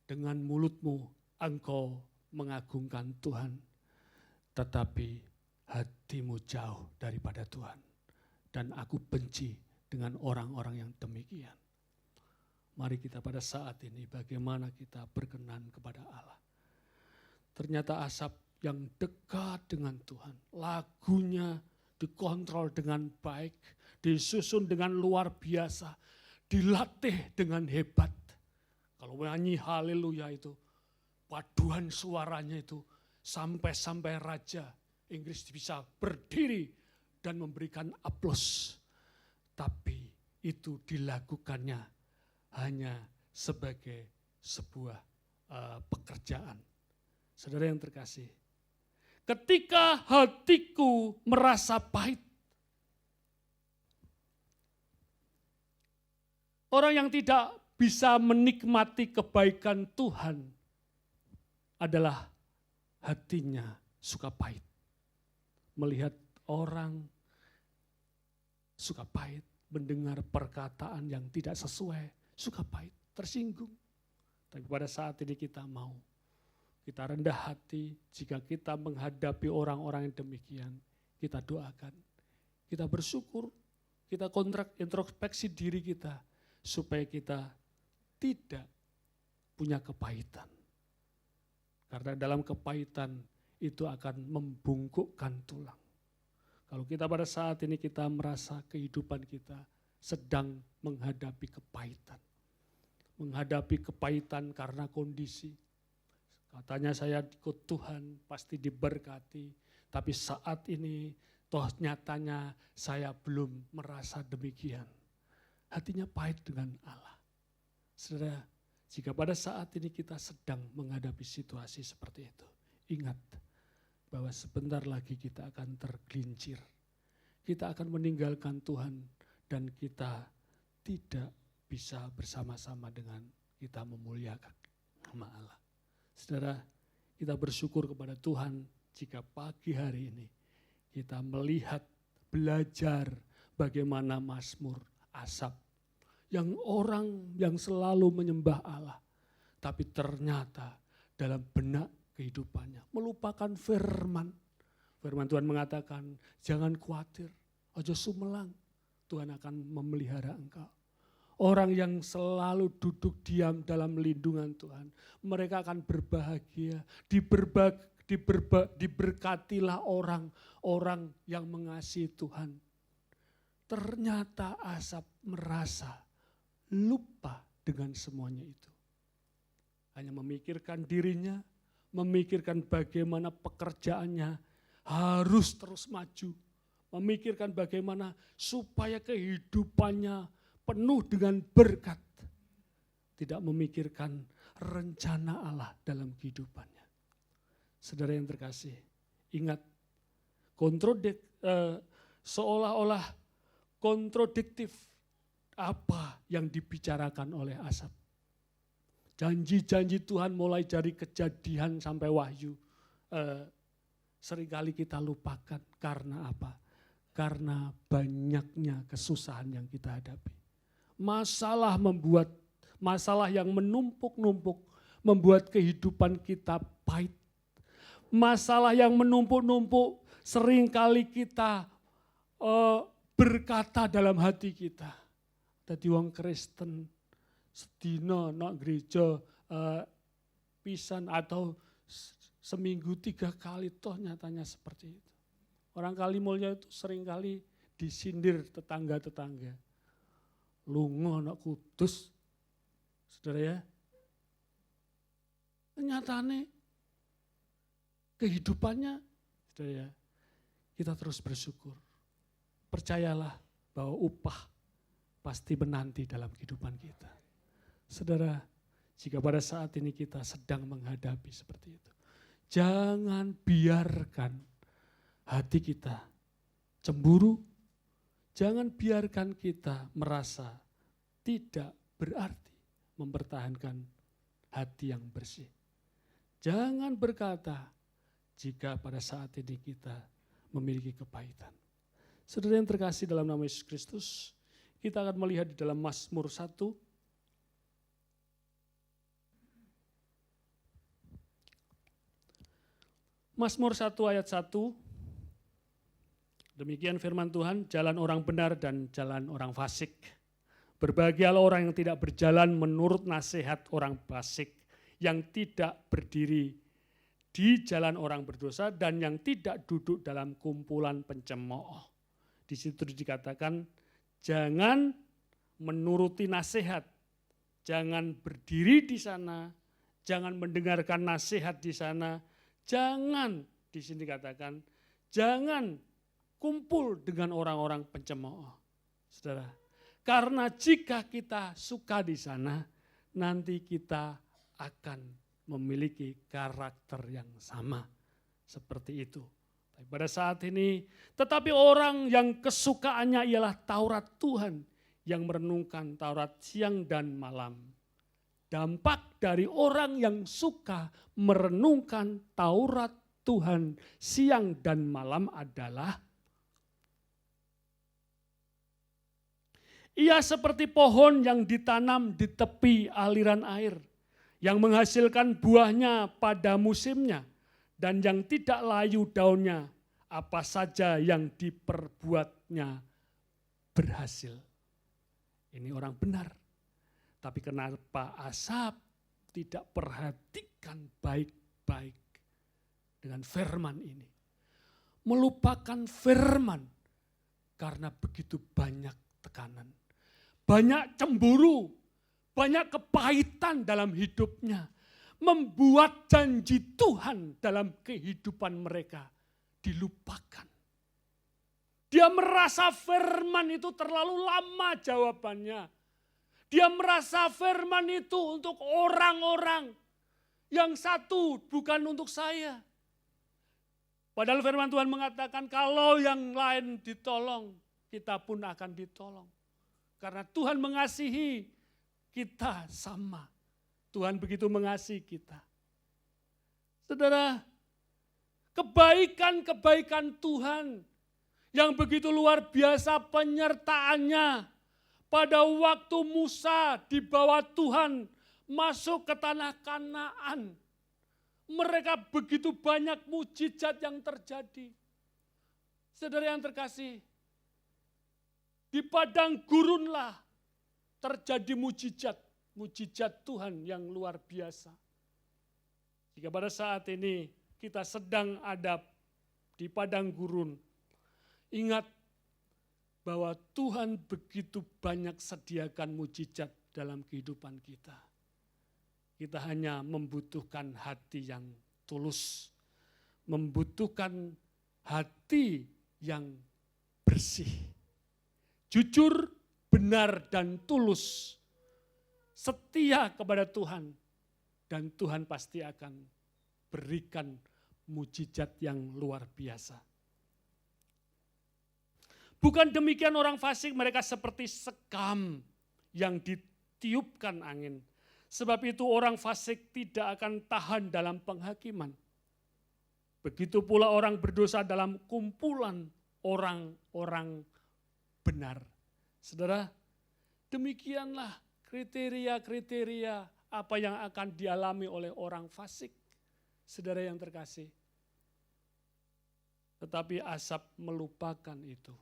Speaker 4: dengan mulutmu engkau mengagungkan Tuhan, tetapi hatimu jauh daripada Tuhan. Dan aku benci dengan orang-orang yang demikian. Mari kita pada saat ini bagaimana kita berkenan kepada Allah. Ternyata Asap yang dekat dengan Tuhan, lagunya dikontrol dengan baik, disusun dengan luar biasa, dilatih dengan hebat. Kalau nyanyi haleluya itu, paduan suaranya itu sampai raja Inggris bisa berdiri dan memberikan aplaus. Tapi itu dilakukannya hanya sebagai sebuah pekerjaan. Saudara yang terkasih, ketika hatiku merasa pahit, orang yang tidak bisa menikmati kebaikan Tuhan adalah hatinya suka pahit. Melihat orang suka pahit, mendengar perkataan yang tidak sesuai, suka pahit, tersinggung. Tapi pada saat ini kita mau, kita rendah hati jika kita menghadapi orang-orang yang demikian, kita doakan, kita bersyukur, kita introspeksi diri kita, supaya kita tidak punya kepahitan. Karena dalam kepahitan itu akan membungkukkan tulang. Kalau kita pada saat ini kita merasa kehidupan kita sedang menghadapi kepahitan. Menghadapi kepahitan karena kondisi. Katanya saya ikut Tuhan pasti diberkati, tapi saat ini toh nyatanya saya belum merasa demikian. Hatinya pahit dengan Allah. Saudara, jika pada saat ini kita sedang menghadapi situasi seperti itu, ingat bahwa sebentar lagi kita akan tergelincir. Kita akan meninggalkan Tuhan dan kita tidak bisa bersama-sama dengan kita memuliakan nama Allah. Saudara, kita bersyukur kepada Tuhan jika pagi hari ini kita melihat, belajar bagaimana Mazmur Asaf. Yang orang yang selalu menyembah Allah, tapi ternyata dalam benak kehidupannya melupakan firman. Firman Tuhan mengatakan, jangan khawatir, ojo sumelang, Tuhan akan memelihara engkau. Orang yang selalu duduk diam dalam lindungan Tuhan, mereka akan berbahagia, diberkatilah orang yang mengasihi Tuhan. Ternyata Asaf merasa lupa dengan semuanya itu. Hanya memikirkan dirinya, memikirkan bagaimana pekerjaannya harus terus maju. Memikirkan bagaimana supaya kehidupannya penuh dengan berkat. Tidak memikirkan rencana Allah dalam kehidupannya. Saudara yang terkasih, ingat, seolah-olah kontradiktif apa yang dibicarakan oleh Asaf. Janji-janji Tuhan mulai dari Kejadian sampai Wahyu, seringkali kita lupakan. Karena apa? Karena banyaknya kesusahan yang kita hadapi. Masalah yang menumpuk-numpuk membuat kehidupan kita pahit. Masalah yang menumpuk-numpuk seringkali kita berkata dalam hati kita. Dadi wong Kristen sedina nak gereja pisan atau seminggu 3 kali toh nyatanya seperti itu. Orang Kalimulya itu seringkali disindir tetangga-tetangga. Lunga nak kudus, saudara ya. Nyatanya kehidupannya, saudara ya, kita terus bersyukur. Percayalah bahwa upah pasti menanti dalam kehidupan kita. Saudara, jika pada saat ini kita sedang menghadapi seperti itu, jangan biarkan hati kita cemburu. Jangan biarkan kita merasa tidak berarti mempertahankan hati yang bersih. Jangan berkata jika pada saat ini kita memiliki kepahitan. Saudara yang terkasih dalam nama Yesus Kristus, kita akan melihat di dalam Mazmur 1. Mazmur 1 ayat 1. Demikian firman Tuhan, jalan orang benar dan jalan orang fasik. Berbahagialah orang yang tidak berjalan menurut nasihat orang fasik, yang tidak berdiri di jalan orang berdosa dan yang tidak duduk dalam kumpulan pencemooh. Di situ dikatakan, jangan menuruti nasihat, jangan berdiri di sana, jangan mendengarkan nasihat di sana, jangan, di sini dikatakan, jangan kumpul dengan orang-orang pencemooh. Saudara, karena jika kita suka di sana, nanti kita akan memiliki karakter yang sama seperti itu. Tapi pada saat ini, tetapi orang yang kesukaannya ialah Taurat Tuhan, yang merenungkan Taurat siang dan malam. Dampak dari orang yang suka merenungkan Taurat Tuhan siang dan malam adalah ia seperti pohon yang ditanam di tepi aliran air, yang menghasilkan buahnya pada musimnya, dan yang tidak layu daunnya, apa saja yang diperbuatnya berhasil. Ini orang benar. Tapi kenapa Asaf tidak perhatikan baik-baik dengan firman ini? Melupakan firman karena begitu banyak tekanan. banyak cemburu, banyak kepahitan dalam hidupnya, membuat janji Tuhan dalam kehidupan mereka dilupakan. Dia merasa firman itu terlalu lama jawabannya. Dia merasa firman itu untuk orang-orang yang satu, bukan untuk saya. Padahal firman Tuhan mengatakan kalau yang lain ditolong, kita pun akan ditolong. Karena Tuhan mengasihi kita sama. Tuhan begitu mengasihi kita. Saudara, kebaikan-kebaikan Tuhan yang begitu luar biasa penyertaannya pada waktu Musa dibawa Tuhan masuk ke tanah Kanaan. Mereka begitu banyak mujizat yang terjadi. Saudara yang terkasih, di padang gurunlah terjadi mujizat Tuhan yang luar biasa. Jika pada saat ini kita sedang ada di padang gurun, ingat bahwa Tuhan begitu banyak sediakan mujizat dalam kehidupan kita. Kita hanya membutuhkan hati yang tulus, membutuhkan hati yang bersih, jujur, benar dan tulus, setia kepada Tuhan, dan Tuhan pasti akan berikan mujizat yang luar biasa. Bukan demikian orang fasik, mereka seperti sekam yang ditiupkan angin. Sebab itu orang fasik tidak akan tahan dalam penghakiman. Begitu pula orang berdosa dalam kumpulan orang-orang benar. Saudara, demikianlah kriteria-kriteria apa yang akan dialami oleh orang fasik. Saudara yang terkasih. Tetapi Asap melupakan itu.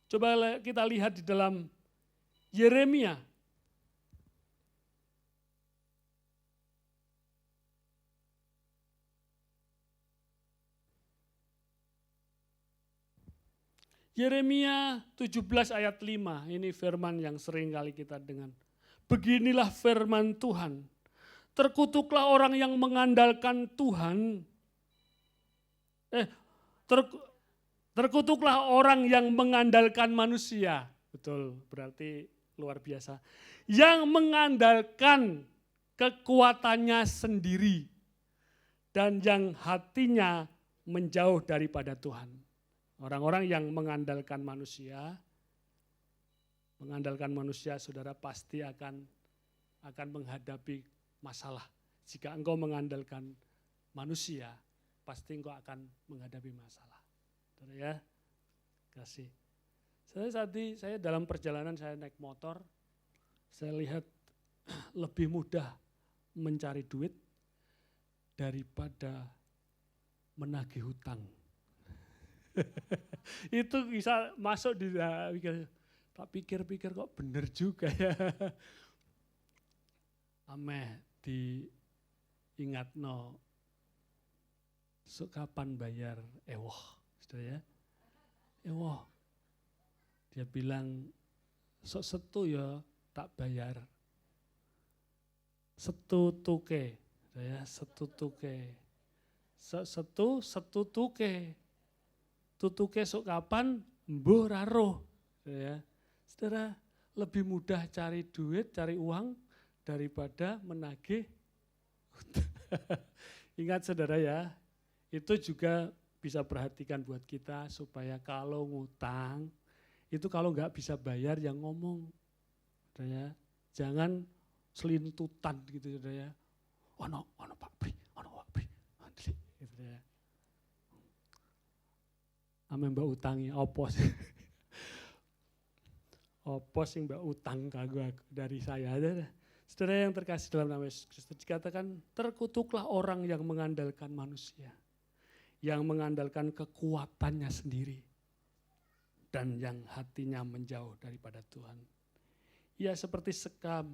Speaker 4: Coba kita lihat di dalam Yeremia. Yeremia 17 ayat 5, ini firman yang sering kali kita dengar. Beginilah firman Tuhan, terkutuklah orang yang mengandalkan Tuhan, terkutuklah orang yang mengandalkan manusia. Betul, berarti luar biasa. Yang mengandalkan kekuatannya sendiri dan yang hatinya menjauh daripada Tuhan. Orang-orang yang mengandalkan manusia, saudara pasti akan menghadapi masalah. Jika engkau mengandalkan manusia, pasti engkau akan menghadapi masalah. Saudara ya, kasih. Saya dalam perjalanan saya naik motor, saya lihat lebih mudah mencari duit daripada menagih hutang. Itu bisa masuk di tak pikir-pikir kok bener juga ya. Ameh diingatno kapan bayar ewoh, saudara ya. Ewoh. Dia bilang sok setu ya tak bayar. Setu tuke, ya setu tuke. Setu tuke. Tutuke sok kapan mbuh ra roh. Ya. Saudara, lebih mudah cari duit, cari uang daripada menagih. Ingat saudara ya, itu juga bisa perhatikan buat kita supaya kalau ngutang, itu kalau nggak bisa bayar yang ngomong. Saudara ya, jangan selintutan gitu saudara ya. Ono Pak Pri, gitu ya. Ame mbak utangi opo sih? Opo sing mbak utang kagak dari saya aja. Saudara yang terkasih dalam nama Yesus Kristus, dikatakan terkutuklah orang yang mengandalkan manusia, yang mengandalkan kekuatannya sendiri, dan yang hatinya menjauh daripada Tuhan. Ia seperti sekam,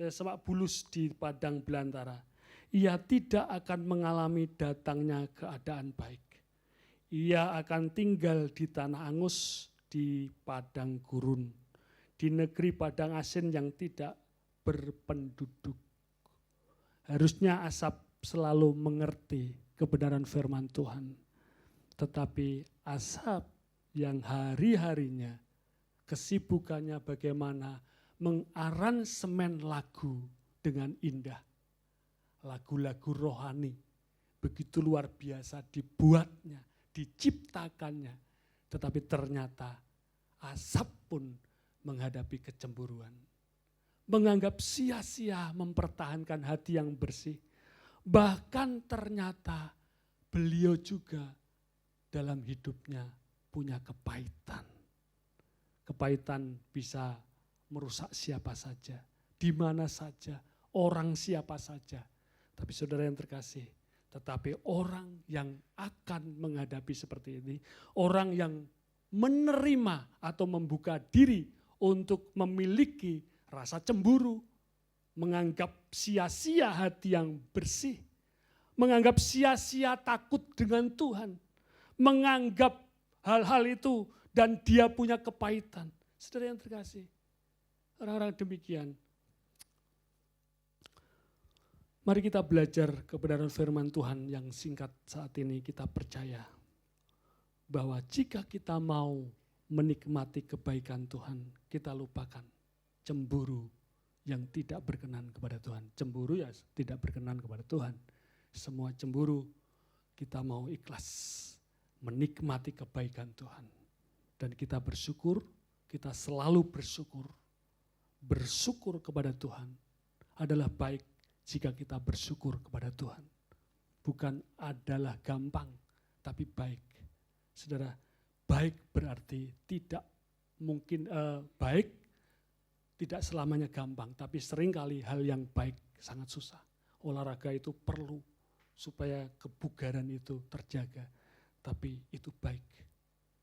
Speaker 4: semak bulus di padang belantara. Ia tidak akan mengalami datangnya keadaan baik. Ia akan tinggal di tanah angus, di padang gurun, di negeri padang asin yang tidak berpenduduk. Harusnya Asaf selalu mengerti kebenaran firman Tuhan. Tetapi Asaf yang hari-harinya kesibukannya bagaimana mengaransemen lagu dengan indah. Lagu-lagu rohani begitu luar biasa dibuatnya, diciptakannya. Tetapi ternyata Asaf pun menghadapi kecemburuan. Menganggap sia-sia mempertahankan hati yang bersih. Bahkan ternyata beliau juga dalam hidupnya punya kepahitan. Kepahitan bisa merusak siapa saja, di mana saja, orang siapa saja. Tapi saudara yang terkasih, tetapi orang yang akan menghadapi seperti ini, orang yang menerima atau membuka diri untuk memiliki rasa cemburu, menganggap sia-sia hati yang bersih, menganggap sia-sia takut dengan Tuhan, menganggap hal-hal itu dan dia punya kepahitan. Saudara yang terkasih, orang-orang demikian, mari kita belajar kebenaran firman Tuhan yang singkat saat ini. Kita percaya bahwa jika kita mau menikmati kebaikan Tuhan, kita lupakan cemburu yang tidak berkenan kepada Tuhan. Cemburu ya tidak berkenan kepada Tuhan. Semua cemburu kita mau ikhlas menikmati kebaikan Tuhan. Dan kita bersyukur, kita selalu bersyukur. Bersyukur kepada Tuhan adalah baik jika kita bersyukur kepada Tuhan. Bukan adalah gampang, tapi baik. Saudara, baik berarti tidak mungkin baik, tidak selamanya gampang, tapi seringkali hal yang baik sangat susah. Olahraga itu perlu supaya kebugaran itu terjaga, tapi itu baik.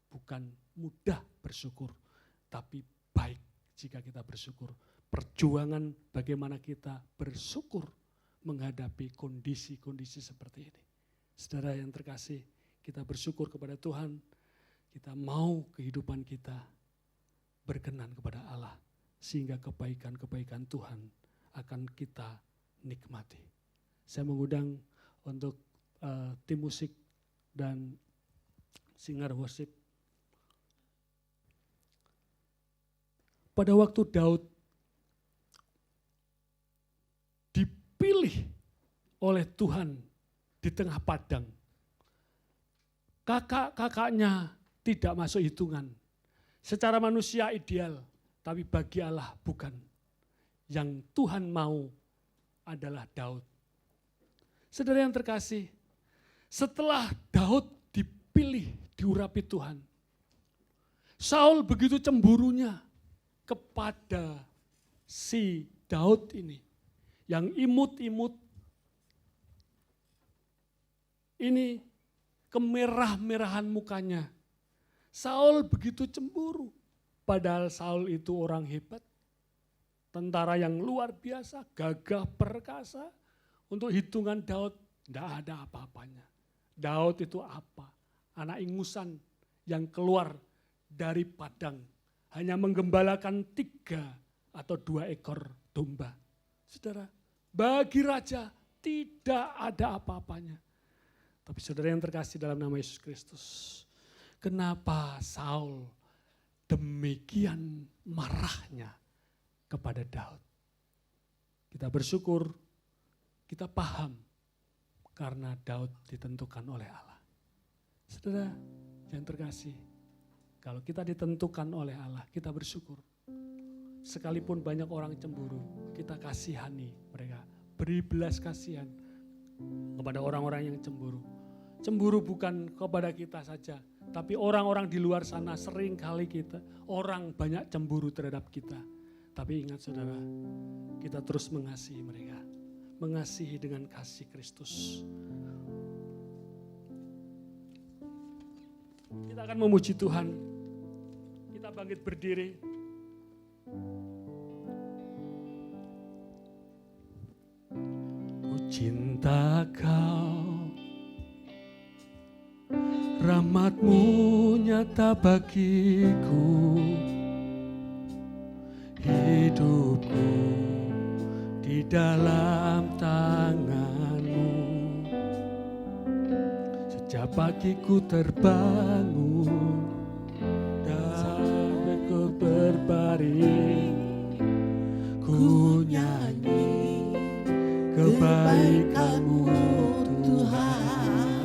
Speaker 4: Bukan mudah bersyukur, tapi baik jika kita bersyukur. Perjuangan bagaimana kita bersyukur menghadapi kondisi-kondisi seperti ini. Saudara yang terkasih, kita bersyukur kepada Tuhan, kita mau kehidupan kita berkenan kepada Allah, sehingga kebaikan-kebaikan Tuhan akan kita nikmati. Saya mengundang untuk tim musik dan singer worship. Pada waktu Daud dipilih oleh Tuhan di tengah padang, kakak-kakaknya tidak masuk hitungan. Secara manusia ideal, tapi bagi Allah bukan. Yang Tuhan mau adalah Daud. Saudara yang terkasih, setelah Daud dipilih, diurapi Tuhan, Saul begitu cemburunya kepada si Daud ini, yang imut-imut, ini kemerah-merahan mukanya. Saul begitu cemburu, padahal Saul itu orang hebat, tentara yang luar biasa, gagah perkasa. Untuk hitungan Daud, tidak ada apa-apanya. Daud itu apa? Anak ingusan yang keluar dari padang, hanya menggembalakan 3 atau 2 ekor domba. Saudara, bagi raja tidak ada apa-apanya. Tapi saudara yang terkasih dalam nama Yesus Kristus, kenapa Saul demikian marahnya kepada Daud? Kita bersyukur, kita paham karena Daud ditentukan oleh Allah. Saudara yang terkasih, kalau kita ditentukan oleh Allah, kita bersyukur. Sekalipun banyak orang cemburu, kita kasihani mereka. Beri belas kasihan kepada orang-orang yang cemburu. Cemburu bukan kepada kita saja, tapi orang-orang di luar sana sering kali orang banyak cemburu terhadap kita. Tapi ingat saudara, kita terus mengasihi mereka. Mengasihi dengan kasih Kristus. Kita akan memuji Tuhan. Kita bangkit berdiri. Ku cinta Kau, rahmat-Mu nyata bagiku. hidupku di dalam tangan-Mu. Sejak pagi ku terbangun dan ku berbaring, ku nyanyi kebaikan-Mu Tuhan.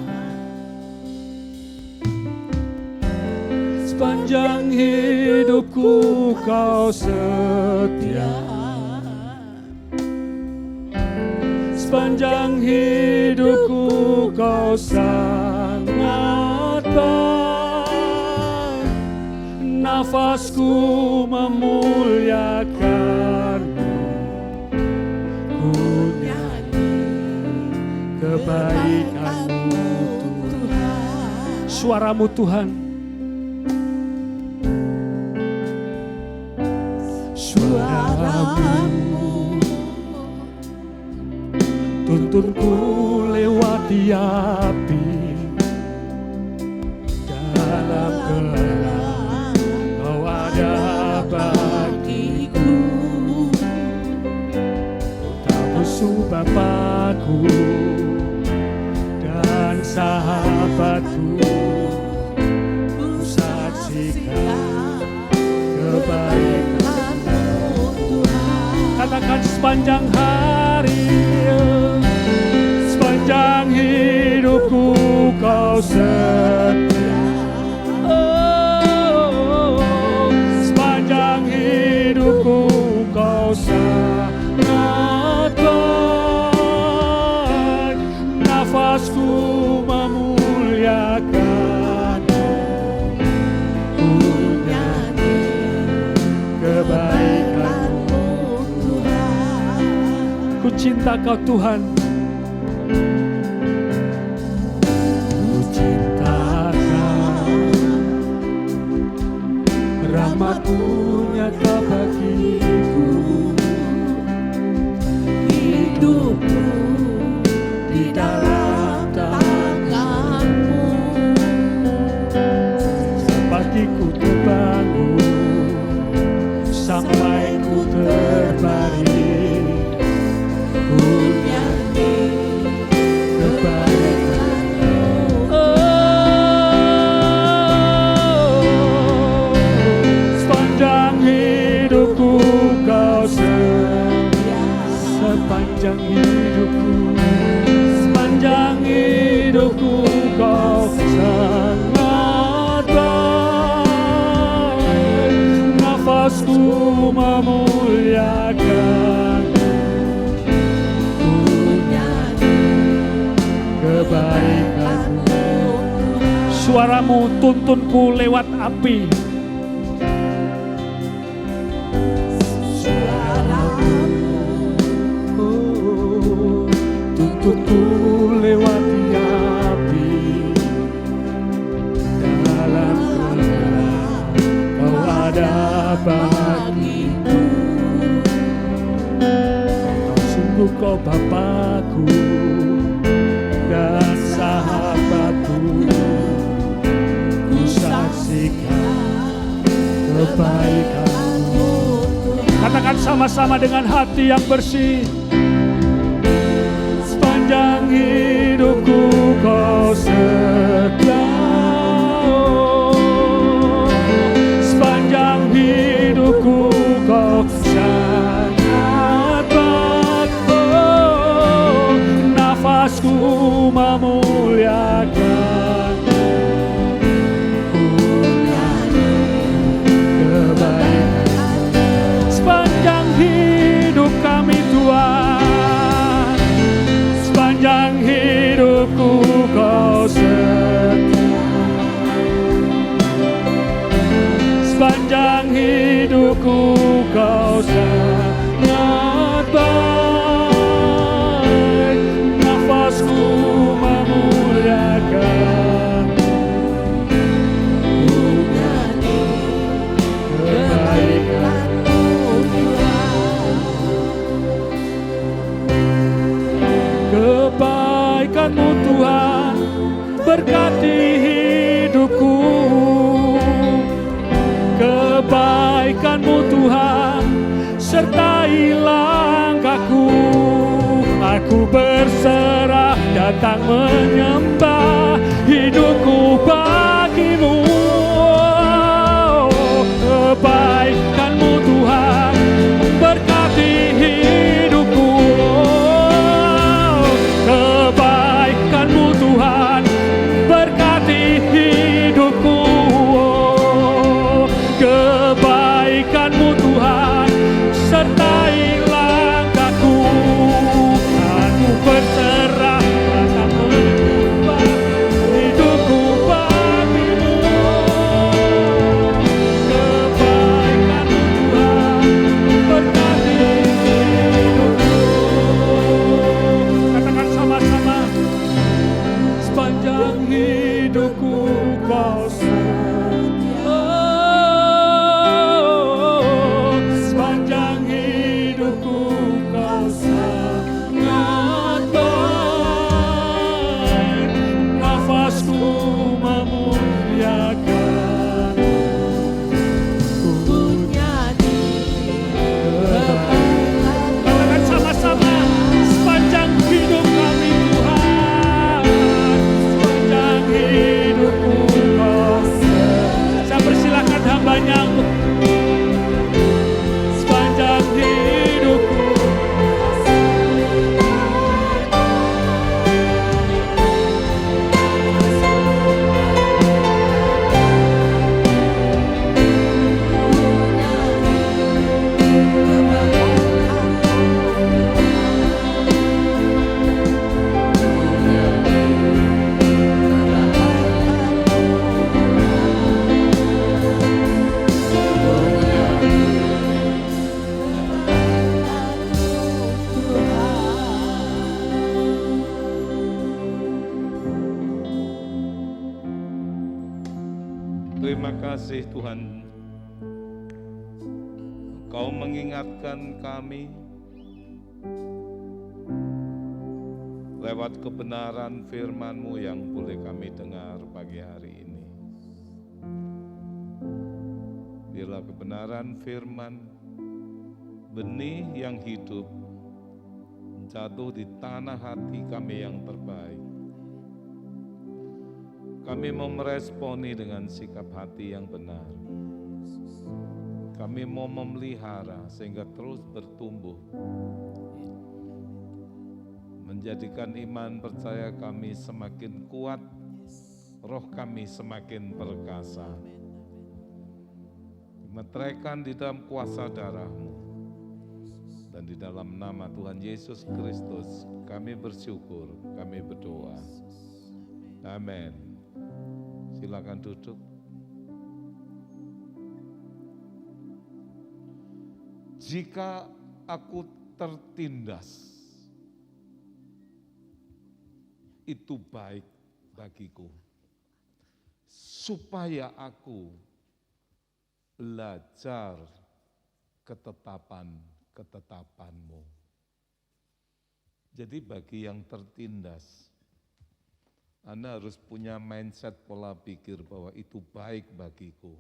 Speaker 4: Sepanjang hidupku Kau setia, sepanjang hidupku Kau sangat baik. Nafasku memuliakan-Mu, ku nyanyi kebaikan-Mu Tuhan. Suaramu Tuhan, suaramu tuntunku lewati api, dalam gelap Kau ada bagiku. Kau tak musuh Bapakku dan sahabatku, ku saksikan kebaikan. Katakan sepanjang hari, sepanjang hidupku Kau setia. Oh, sepanjang hidupku Kau sangat baik. Nafasku memuliakan-Mu, ku nyanyi kebaikan-Mu Tuhan. Ku cinta Kau Tuhan, ku cinta Kau. Rahmat-Mu nyata bagiku, hidupku di dalam tangan-Mu. Pagi ku terbangun sampai ku terbaring, ku nyanyi kebaikan-Mu. Oh, sepanjang hidupku Kau setia, sepanjang hidupku, sepanjang hidupku Kau sangat baik. Nafasku memuliakan-Mu, ku nyanyi kebaikan-Mu. Suaramu tuntunku lewat api, suaramu tuntunku lewati api, dalam gelap Kau ada bagiku. Kau sungguh Kau Bapakku dan sahabatku, ku saksikan kebaikan-Mu. Katakan sama-sama dengan hati yang bersih. Sepanjang hidupku Kau setia, sepanjang hidupku Kau sangat baik. Oh, nafasku memuliakan-Mu, ku nyanyi kebaikan-Mu. Sepanjang hidup kami Tuhan, sepanjang hidupku Kau setia, sepanjang hidupku Kau sangat baik. Nafasku memuliakan-Mu, ku nyanyi kebaikan-Mu Tuhan. Kebaikan-Mu Tuhan berkati hidupku, kebaikan-Mu Tuhan sertai langkahku. Aku berserah datang menyembah, hidupku bagimu. Kebaikan-Mu Tuhan berkati hidupku. Kebaikan-Mu Tuhan berkati hidupku. Kebaikan-Mu Tuhan sertai langkahku. Aku berserah datang menyembah, hidupku bagimu. Kebaikan-Mu Tuhan berkati hidupku. Katakan sama-sama, sepanjang hidupku Kau setia. Sepanjang hidupku Kau sangat baik. Nafasku memuliakan, ku nyanyi. Katakan sama-sama, sepanjang hidup kami Tuhan, sepanjang hidupku Kau setia. Saya persilakan hamba-Nya untuk sepanjang hidupku.
Speaker 5: Terima kasih Tuhan, Kau mengingatkan kami lewat kebenaran firman-Mu yang boleh kami dengar pagi hari ini. Bila kebenaran firman, benih yang hidup, jatuh di tanah hati kami yang terbaik. Kami mau meresponi dengan sikap hati yang benar. Kami mau memelihara sehingga terus bertumbuh. Menjadikan iman percaya kami semakin kuat, roh kami semakin perkasa. Dimeteraikan di dalam kuasa darah-Mu. Dan di dalam nama Tuhan Yesus Kristus kami bersyukur, kami berdoa. Amin. Silakan duduk. Jika aku tertindas, itu baik bagiku, supaya aku belajar ketetapan-ketetapan-Mu. Jadi bagi yang tertindas, Anda harus punya mindset pola pikir bahwa itu baik bagiku.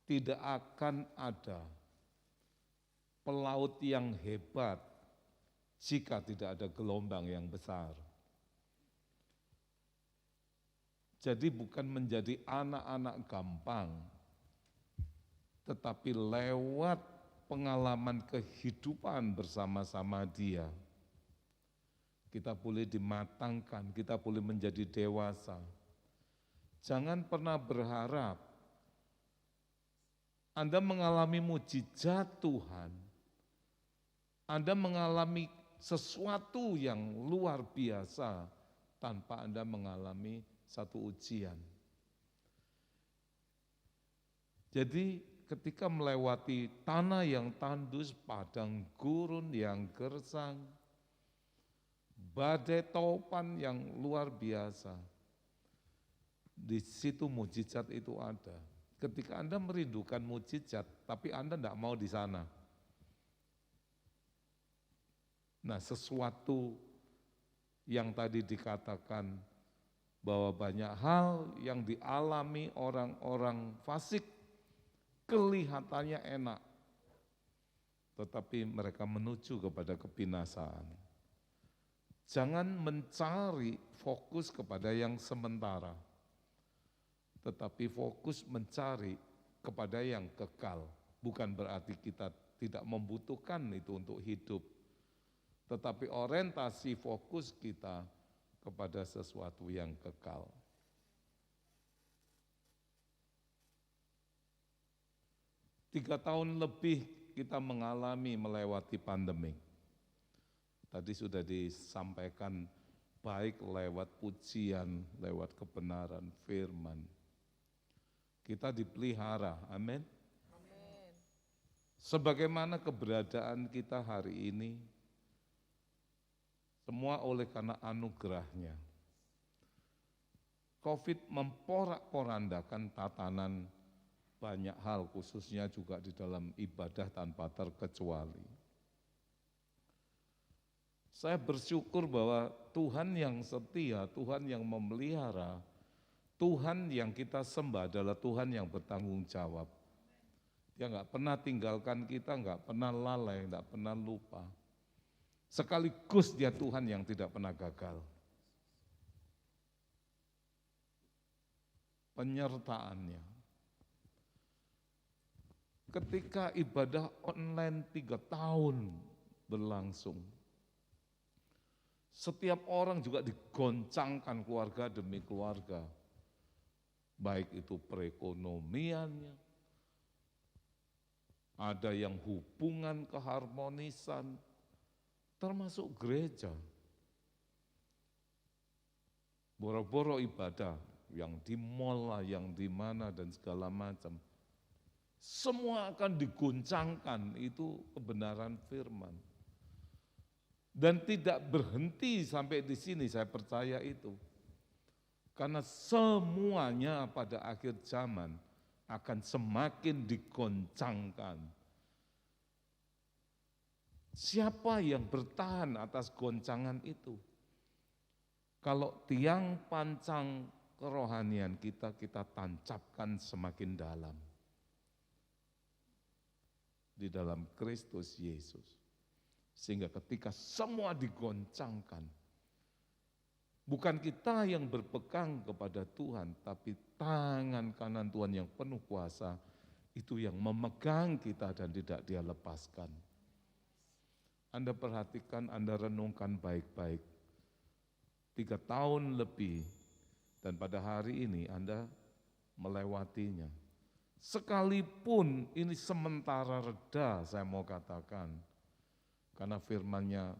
Speaker 5: Tidak akan ada pelaut yang hebat jika tidak ada gelombang yang besar. Jadi bukan menjadi anak-anak gampang, tetapi lewat pengalaman kehidupan bersama-sama Dia, kita boleh dimatangkan, kita boleh menjadi dewasa. Jangan pernah berharap Anda mengalami mujizat Tuhan, Anda mengalami sesuatu yang luar biasa tanpa Anda mengalami satu ujian. Jadi ketika melewati tanah yang tandus, padang gurun yang gersang, badai topan yang luar biasa, di situ mujizat itu ada. Ketika Anda merindukan mujizat, tapi Anda tidak mau di sana. Nah, sesuatu yang tadi dikatakan bahwa banyak hal yang dialami orang-orang fasik kelihatannya enak. tetapi mereka menuju kepada kebinasaan. Jangan mencari fokus kepada yang sementara, tetapi fokus mencari kepada yang kekal. Bukan berarti kita tidak membutuhkan itu untuk hidup, tetapi orientasi fokus kita kepada sesuatu yang kekal. Tiga tahun lebih kita melewati pandemi. Tadi sudah disampaikan baik lewat pujian, lewat kebenaran firman. Kita dipelihara, amin. Sebagaimana keberadaan kita hari ini, semua oleh karena anugerahnya. COVID memporak-porandakan tatanan banyak hal, khususnya juga di dalam ibadah tanpa terkecuali. Saya bersyukur bahwa Tuhan yang setia, Tuhan yang memelihara, Tuhan yang kita sembah adalah Tuhan yang bertanggung jawab. Dia nggak pernah tinggalkan kita, nggak pernah lalai, nggak pernah lupa. Sekaligus dia Tuhan yang tidak pernah gagal. Penyertaannya. Ketika ibadah online 3 tahun berlangsung, setiap orang juga digoncangkan keluarga demi keluarga, baik itu perekonomiannya, ada yang hubungan keharmonisan, termasuk gereja. Boro-boro ibadah, yang di mall lah, yang di mana dan segala macam. Semua akan diguncangkan, itu kebenaran firman. Dan tidak berhenti sampai di sini, saya percaya itu. Karena semuanya pada akhir zaman akan semakin digoncangkan. Siapa yang bertahan atas goncangan itu? Kalau tiang pancang kerohanian kita tancapkan semakin dalam. Di dalam Kristus Yesus. Sehingga ketika semua digoncangkan, bukan kita yang berpegang kepada Tuhan, tapi tangan kanan Tuhan yang penuh kuasa, itu yang memegang kita dan tidak dia lepaskan. Anda perhatikan, Anda renungkan baik-baik. 3 tahun lebih, dan pada hari ini Anda melewatinya. Sekalipun ini sementara reda, saya mau katakan, karena firman-Nya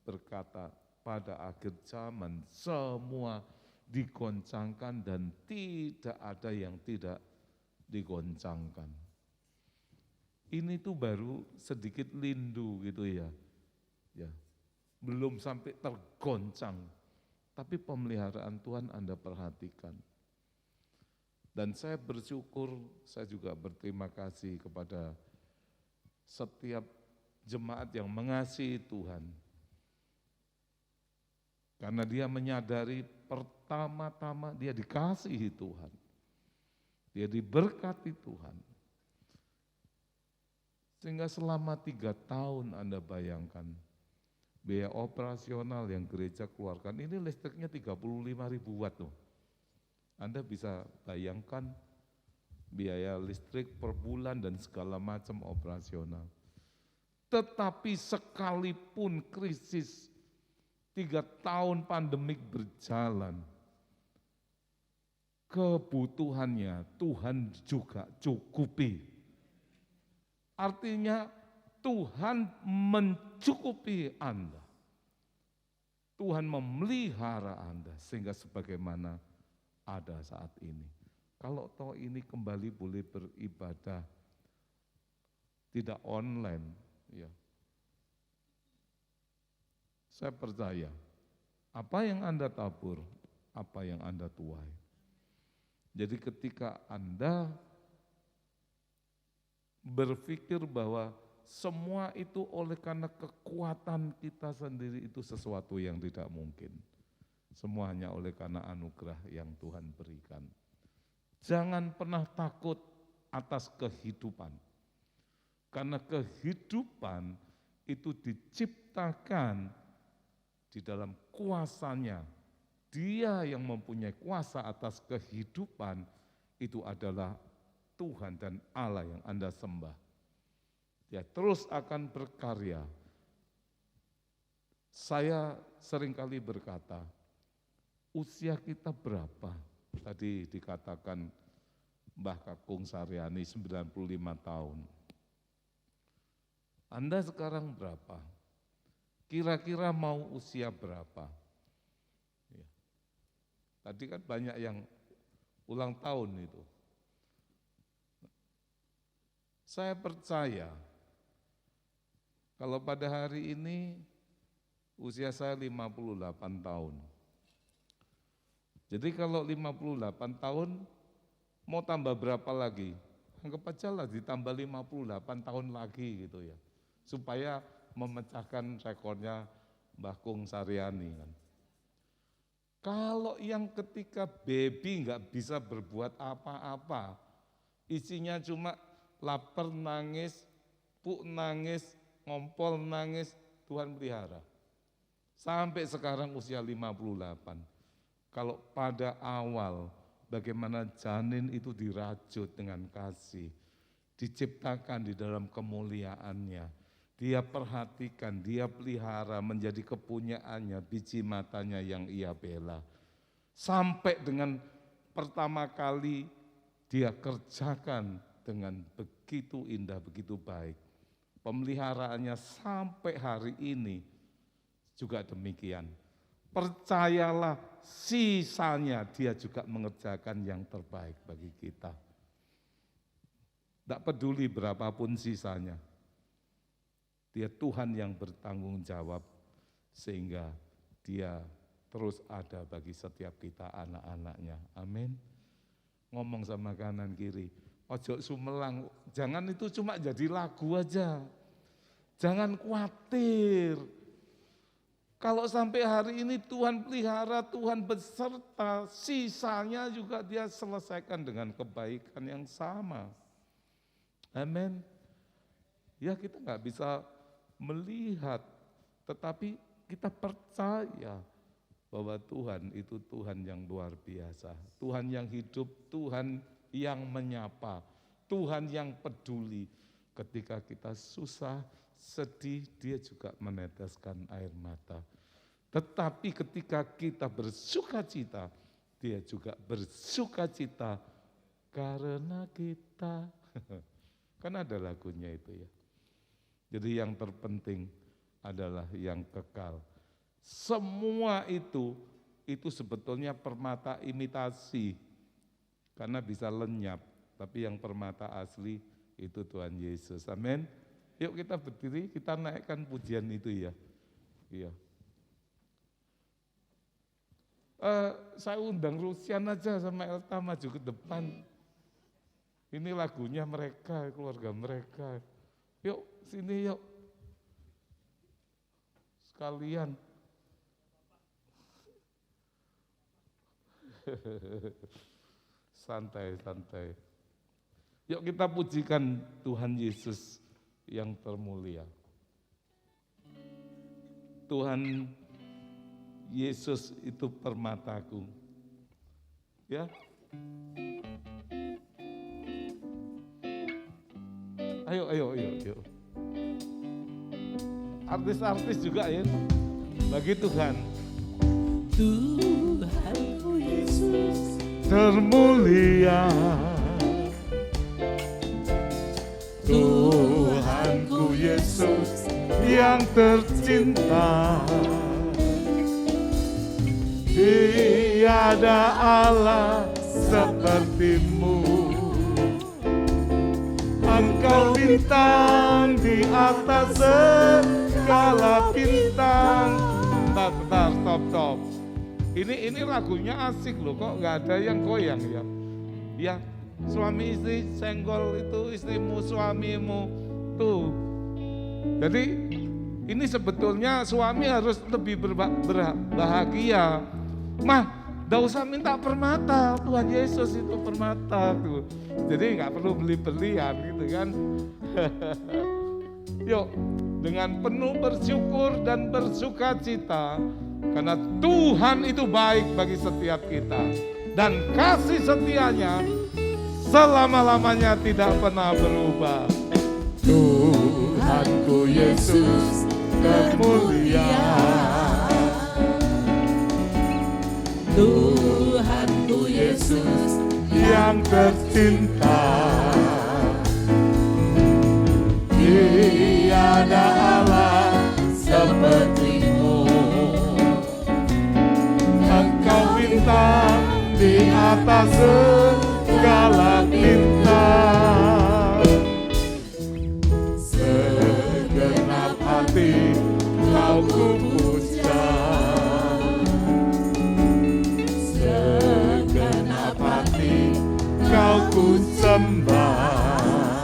Speaker 5: berkata, pada akhir zaman semua digoncangkan dan tidak ada yang tidak digoncangkan. Ini tuh baru sedikit lindu gitu ya. Belum sampai tergoncang, tapi pemeliharaan Tuhan Anda perhatikan. Dan saya bersyukur, saya juga berterima kasih kepada setiap jemaat yang mengasihi Tuhan. Karena dia menyadari pertama-tama dia dikasihi Tuhan. Dia diberkati Tuhan. Sehingga selama 3 tahun Anda bayangkan, biaya operasional yang gereja keluarkan, ini listriknya 35.000 watt loh. Anda bisa bayangkan biaya listrik per bulan dan segala macam operasional. Tetapi sekalipun krisis 3 tahun pandemik berjalan, kebutuhannya Tuhan juga cukupi. Artinya Tuhan mencukupi Anda. Tuhan memelihara Anda sehingga sebagaimana ada saat ini. Kalau toh ini kembali boleh beribadah, tidak online, ya. Saya percaya, apa yang Anda tabur, apa yang Anda tuai. Jadi ketika Anda berpikir bahwa semua itu oleh karena kekuatan kita sendiri, itu sesuatu yang tidak mungkin. Semuanya oleh karena anugerah yang Tuhan berikan. Jangan pernah takut atas kehidupan. Karena kehidupan itu diciptakan di dalam kuasanya. Dia yang mempunyai kuasa atas kehidupan itu adalah Tuhan dan Allah yang Anda sembah. Dia terus akan berkarya. Saya seringkali berkata, usia kita berapa? Tadi dikatakan Mbah Kakung Saryani 95 tahun. Anda sekarang berapa? Kira-kira mau usia berapa? Ya. Tadi kan banyak yang ulang tahun itu. Saya percaya kalau pada hari ini usia saya 58 tahun. Jadi kalau 58 tahun mau tambah berapa lagi? Anggap aja lah ditambah 58 tahun lagi gitu ya. Supaya memecahkan rekornya Mbah Kung Saryani kan. Kalau yang ketika baby nggak bisa berbuat apa-apa, isinya cuma lapar nangis, puk nangis, ngompol nangis, Tuhan pelihara. Sampai sekarang usia 58. Kalau pada awal bagaimana janin itu dirajut dengan kasih, diciptakan di dalam kemuliaannya, dia perhatikan, dia pelihara menjadi kepunyaannya, biji matanya yang ia bela. Sampai dengan pertama kali dia kerjakan dengan begitu indah, begitu baik. Pemeliharaannya sampai hari ini juga demikian. Percayalah, sisanya dia juga mengerjakan yang terbaik bagi kita. Tidak peduli berapapun sisanya. Dia Tuhan yang bertanggung jawab sehingga dia terus ada bagi setiap kita anak-anaknya. Amin. Ngomong sama kanan kiri, ojo sumelang, jangan itu cuma jadi lagu aja. Jangan khawatir. Kalau sampai hari ini Tuhan pelihara, Tuhan beserta, sisanya juga dia selesaikan dengan kebaikan yang sama. Amin. Ya kita nggak bisa melihat, tetapi kita percaya bahwa Tuhan itu Tuhan yang luar biasa. Tuhan yang hidup, Tuhan yang menyapa, Tuhan yang peduli. Ketika kita susah, sedih, dia juga meneteskan air mata. Tetapi ketika kita bersukacita, dia juga bersukacita karena kita. Kan ada lagunya itu ya. Jadi yang terpenting adalah yang kekal. Semua itu sebetulnya permata imitasi. Karena bisa lenyap, tapi yang permata asli itu Tuhan Yesus. Amin. Yuk kita berdiri, kita naikkan pujian itu ya. Iya. Saya undang Rusian aja sama Elta maju ke depan. Ini lagunya mereka, keluarga mereka. Yuk, sini yuk. Sekalian. Santai-santai. Yuk kita pujikan Tuhan Yesus yang termulia. Tuhan Yesus itu permataku. Ya. Ayo. Artis-artis juga ya. Bagi Tuhan.
Speaker 2: Tuhanku Yesus
Speaker 5: termulia. Tuhanku Yesus yang tercinta. Tiada Allah sepertimu. Engkau bintang di atas segala bintang. Bentar, stop. Ini lagunya asik loh, kok nggak ada yang goyang ya? Ya, suami istri senggol itu istrimu, suamimu tuh. Jadi ini sebetulnya suami harus lebih berbahagia. Mah, Nggak usah minta permata, Tuhan Yesus itu permata tuh. Jadi nggak perlu beli-belian gitu kan. Yuk, dengan penuh bersyukur dan bersukacita, karena Tuhan itu baik bagi setiap kita. Dan kasih setianya selama-lamanya tidak pernah berubah.
Speaker 6: Tuhanku Yesus kemuliaan, Tuhanku Yesus yang tercinta, tiada Allah seperti-Mu. Engkau bintang di atas segala bintang, segenap hati Kau ku puja, segenap hati Kau ku sembah.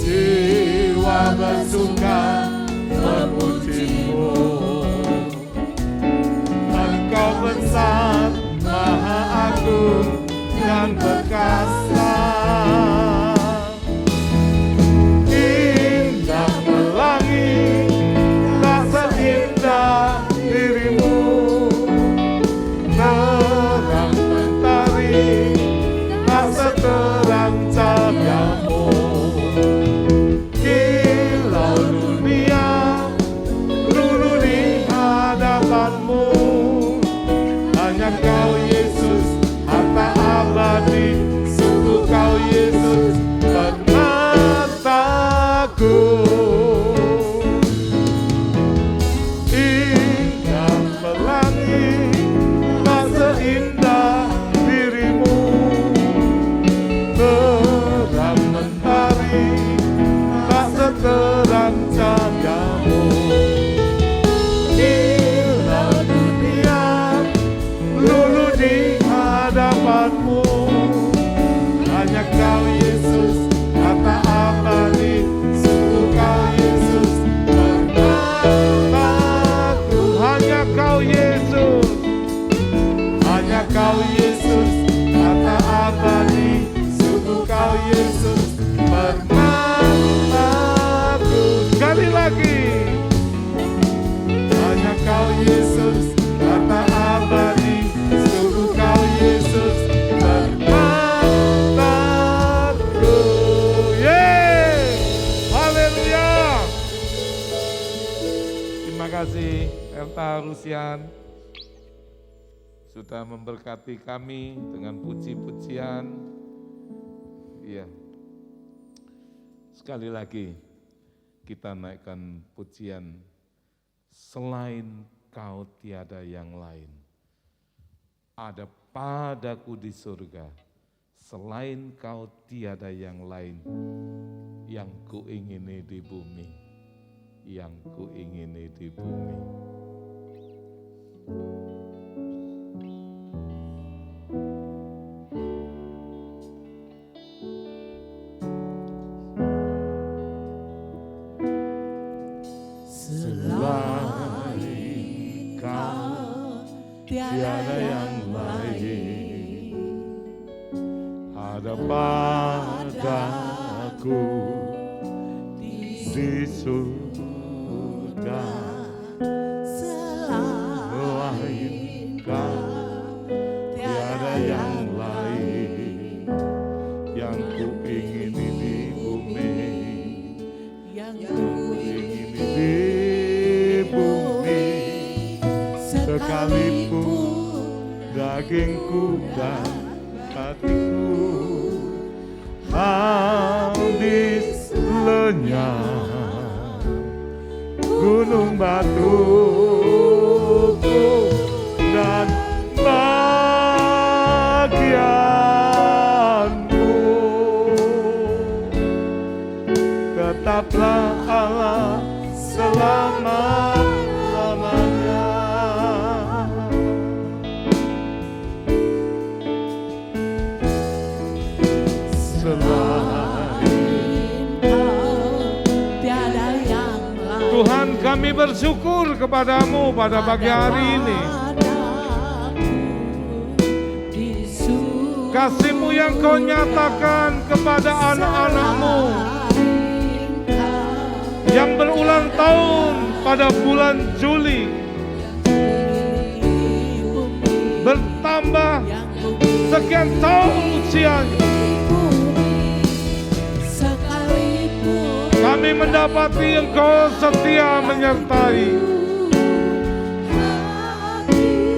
Speaker 6: Jiwa bersuka memuji-Mu, Engkau besar, maha agung dan perkasa. Indah pelangi, tak seindah diri-Mu. Terang mentari, tak seterang cahaya-Mu. Kilau dunia, luluh di hadapan-Mu. Hanya Kau Yesus, harta abadi, sungguh Kau Yesus permataku. Indah pelangi, tak seindah diri-Mu. Terang mentari, tak seterang cahaya-Mu. Kilau dunia, luluh di hadapan-Mu. Hanya Kau Yesus, harta abadi, sungguh Kau Yesus permataku. Hanya Kau Yesus, hanya Kau Yesus, harta abadi, sungguh Kau Yesus permataku. Sekali lagi, hanya Kau Yesus, harta abadi, sungguh Kau Yesus permataku. Yeay, haleluya. Terima kasih Elta Rusian sudah memberkati kami dengan puji-pujian. Iya. Sekali lagi kita naikkan pujian, selain Kau tiada yang lain. Ada padaku di surga, selain Kau tiada yang lain. Yang kuingini di bumi, yang kuingini di bumi. Selain Kau tiada yang lain. Ada padaku di surga, selain Kau tiada yang lain. Yang kuingini di bumi,
Speaker 2: yang
Speaker 6: kuingini di bumi, sekalipun dagingku dan hatiku habis lenyap, gunung batuku dan bagianmu, tetaplah Allah selama-lamanya. Selain Kau tiada yang lain.
Speaker 5: Tuhan, kami bersyukur kepadamu pada pagi hari ini. kasih-Mu yang Kau nyatakan kepada anak-anak-Mu yang berulang tahun pada bulan Juli, bertambah sekian tahun usianya. Kami mendapati Engkau setia menyertai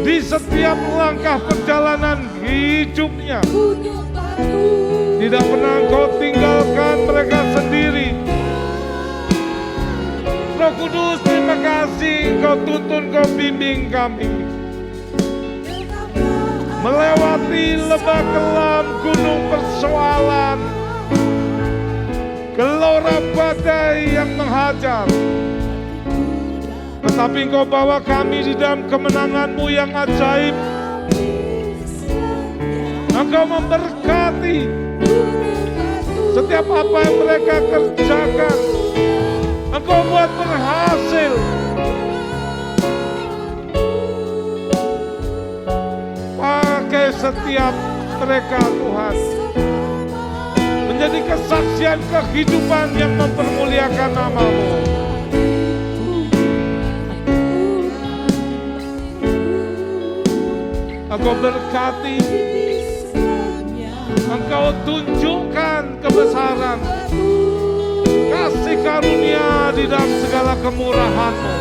Speaker 5: di setiap langkah perjalanan hidupnya. Tidak pernah Engkau tinggalkan mereka sendiri. Roh Kudus, terima kasih Engkau tuntun, Engkau bimbing kami melewati lembah kelam, gunung persoalan, gelora badai yang menghajar. Tetapi Engkau bawa kami di dalam kemenangan-Mu yang ajaib. Engkau memberkati setiap apa yang mereka kerjakan. Engkau buat berhasil. Pakai setiap mereka Tuhan menjadi kesaksian kehidupan yang mempermuliakan nama-Mu. Engkau berkati, Engkau tunjukkan kebesaran kasih karunia di dalam segala kemurahan-Mu.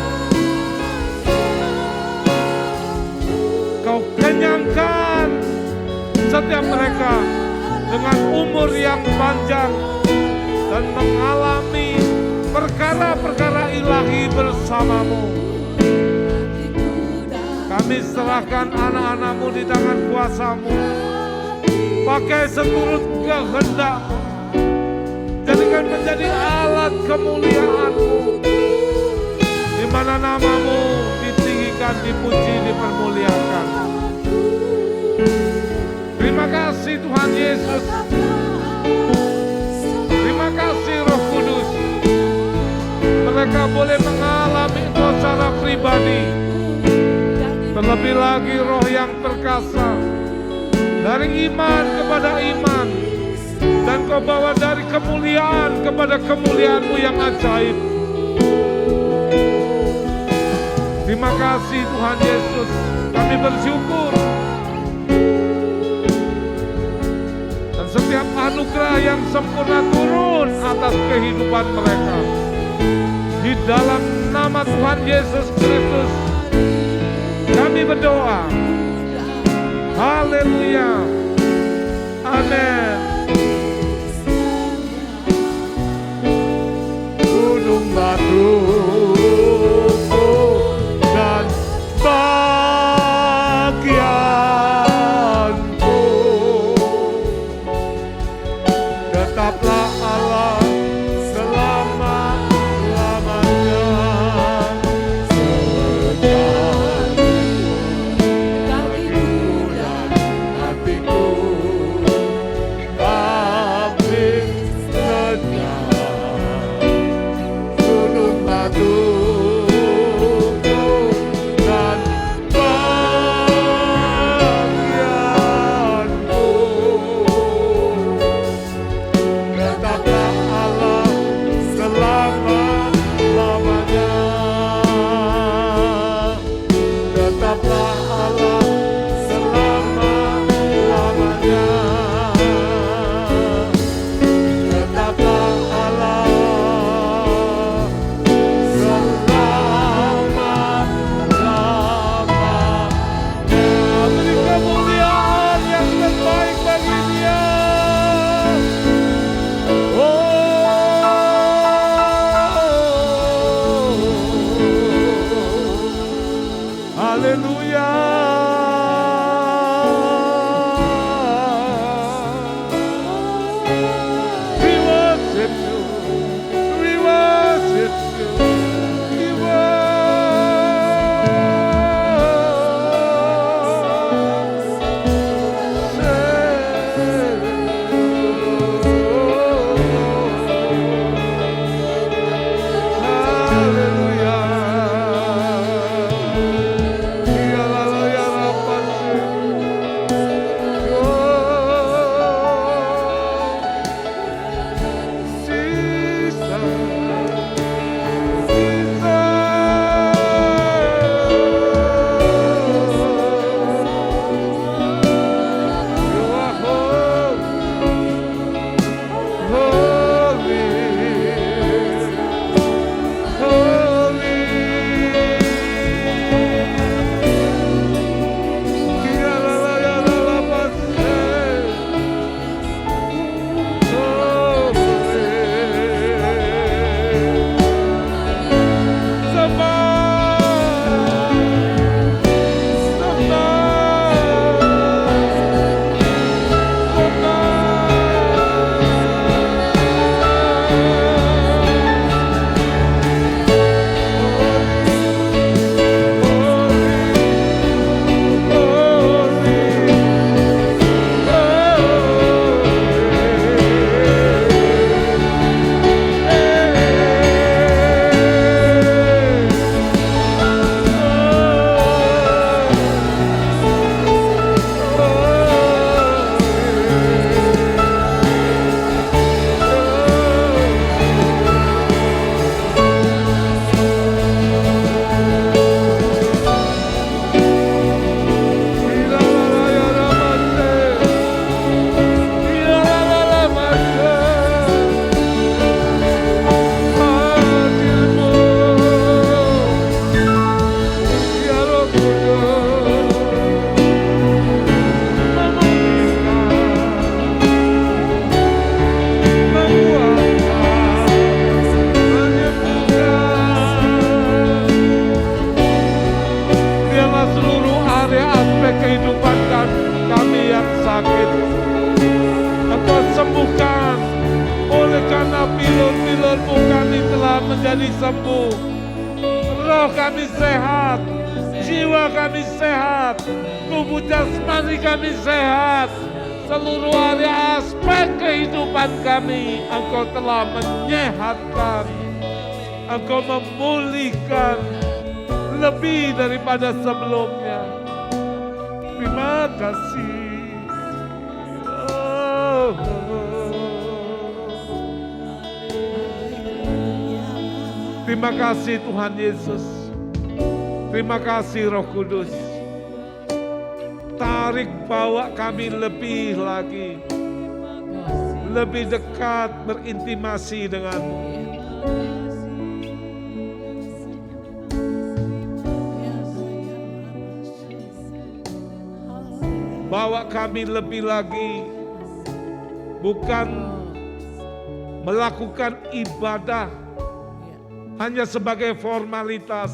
Speaker 5: Kau kenyangkan setiap mereka dengan umur yang panjang dan mengalami perkara-perkara ilahi bersama-Mu. Kami serahkan anak-anak-Mu di tangan kuasa-Mu. Pakai seturut kehendak-Mu. Jadikan menjadi alat kemuliaan-Mu, di mana nama-Mu ditinggikan, dipuji, dipermuliakan. Terima kasih Tuhan Yesus. Terima kasih Roh Kudus. Mereka boleh mengalami Engkau secara pribadi. Terlebih lagi roh yang perkasa, dari iman kepada iman, dan Kau bawa dari kemuliaan kepada kemuliaan-Mu yang ajaib. Terima kasih Tuhan Yesus. Kami bersyukur. Dan setiap anugerah yang sempurna turun atas kehidupan mereka. Di dalam nama Tuhan Yesus Kristus kami berdoa. Haleluya. Amin.
Speaker 6: Gunung batuku dan bagianku, tetaplah Allah selama-lamanya.
Speaker 5: menjadi sembuh. Roh kami sehat, jiwa kami sehat, tubuh jasmani kami sehat. Seluruh area aspek kehidupan kami, Engkau telah menyehatkan, Engkau memulihkan lebih daripada sebelumnya. Terima kasih. Terima kasih Tuhan Yesus. Terima kasih Roh Kudus. Tarik bawa kami lebih lagi, lebih dekat berintimasi denganmu. Bawa kami lebih lagi, bukan melakukan ibadah hanya sebagai formalitas,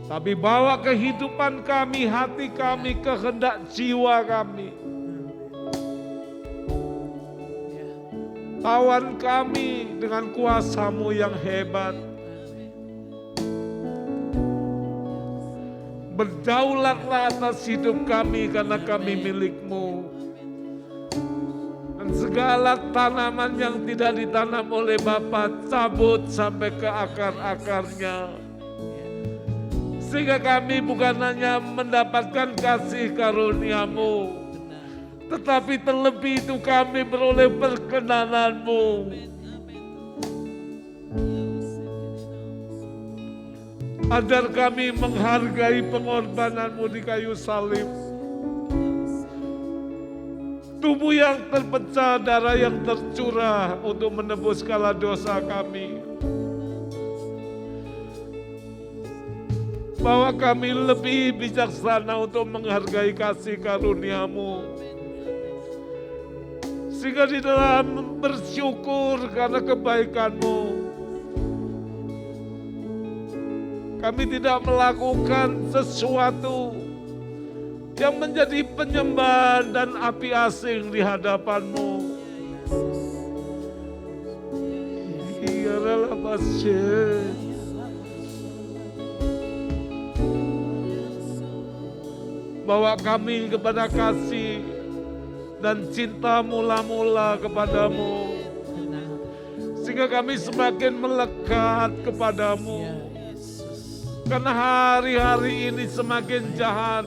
Speaker 5: tapi bawa kehidupan kami, hati kami, kehendak jiwa kami. Tawan kami dengan kuasa-Mu yang hebat. Berdaulatlah atas hidup kami karena kami milik-Mu. Dan segala tanaman yang tidak ditanam oleh Bapa, cabut sampai ke akar-akarnya. Sehingga kami bukan hanya mendapatkan kasih karunia-Mu, tetapi terlebih itu kami beroleh perkenanan-Mu. Ajar kami menghargai pengorbanan-Mu di kayu salib. Tubuh yang terpecah, darah yang tercurah untuk menebus segala dosa kami. Bahwa kami lebih bijaksana untuk menghargai kasih karunia-Mu. Sehingga di dalam bersyukur karena kebaikan-Mu, kami tidak melakukan sesuatu yang menjadi penyembahan dan api asing di hadapan-Mu. Iya adalah masjid. Bawa kami kepada kasih dan cinta mula-mula kepadamu, sehingga kami semakin melekat kepadamu. Karena hari-hari ini semakin jahat,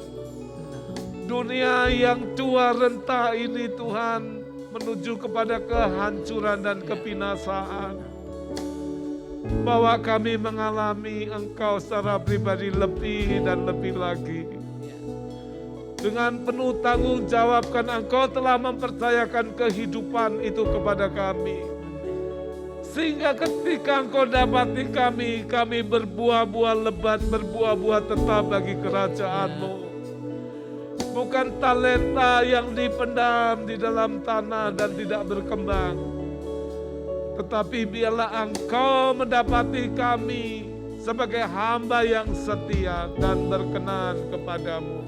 Speaker 5: dunia yang tua renta ini Tuhan menuju kepada kehancuran dan kebinasaan. Bahwa kami mengalami Engkau secara pribadi lebih dan lebih lagi. Dengan penuh tanggung jawab, karena Engkau telah mempercayakan kehidupan itu kepada kami. Sehingga ketika Engkau dapati kami berbuah-buah lebat, berbuah-buah tetap bagi kerajaan-Mu. Bukan talenta yang dipendam di dalam tanah dan tidak berkembang. Tetapi biarlah Engkau mendapati kami sebagai hamba yang setia dan berkenan kepadamu.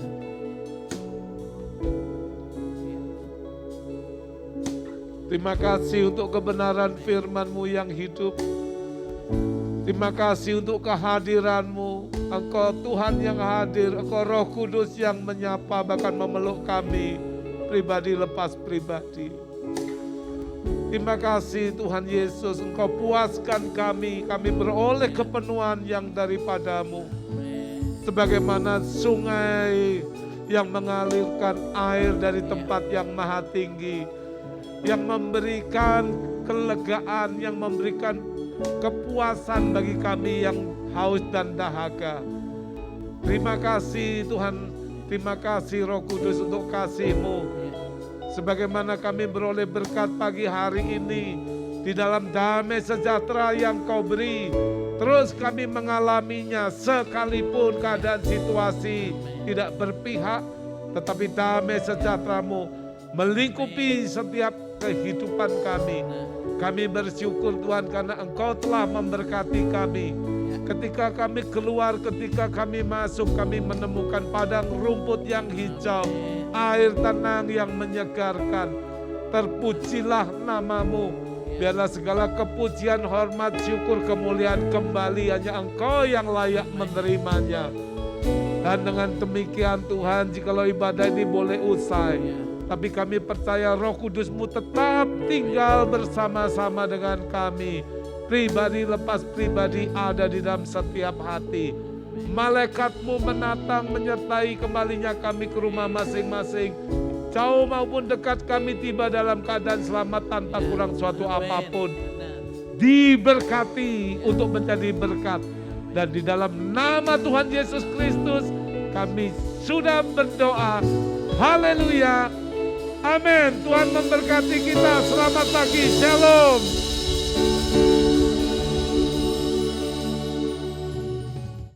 Speaker 5: Terima kasih untuk kebenaran firman-Mu yang hidup. Terima kasih untuk kehadiran-Mu. Engkau Tuhan yang hadir, Engkau Roh Kudus yang menyapa bahkan memeluk kami pribadi lepas pribadi. Terima kasih Tuhan Yesus, Engkau puaskan kami beroleh kepenuhan yang daripada-Mu. Sebagaimana sungai yang mengalirkan air dari tempat yang maha tinggi, yang memberikan kelegaan, yang memberikan kepuasan bagi kami yang haus dan dahaga. Terima kasih Tuhan, terima kasih Roh Kudus untuk kasih-Mu. Sebagaimana kami beroleh berkat pagi hari ini, di dalam damai sejahtera yang Kau beri, terus kami mengalaminya sekalipun keadaan situasi tidak berpihak, tetapi damai sejahtera-Mu melingkupi setiap kehidupan kami. Kami bersyukur Tuhan karena Engkau telah memberkati kami. Ketika kami keluar, ketika kami masuk, kami menemukan padang rumput yang hijau, air tenang yang menyegarkan. Terpujilah nama-Mu, Biarlah segala kepujian, hormat, syukur, kemuliaan kembali hanya Engkau yang layak menerimanya. Dan dengan demikian Tuhan, jikalau ibadah ini boleh usai, tapi kami percaya Roh Kudus-Mu tetap tinggal bersama-sama dengan kami. Pribadi lepas pribadi ada di dalam setiap hati. Malaikat-Mu menatang menyertai kembalinya kami ke rumah masing-masing. Jauh maupun dekat kami tiba dalam keadaan selamat tanpa kurang suatu apapun. Diberkati untuk menjadi berkat. Dan di dalam nama Tuhan Yesus Kristus kami sudah berdoa. Haleluya. Amin. Tuhan memberkati kita. Selamat pagi. Shalom.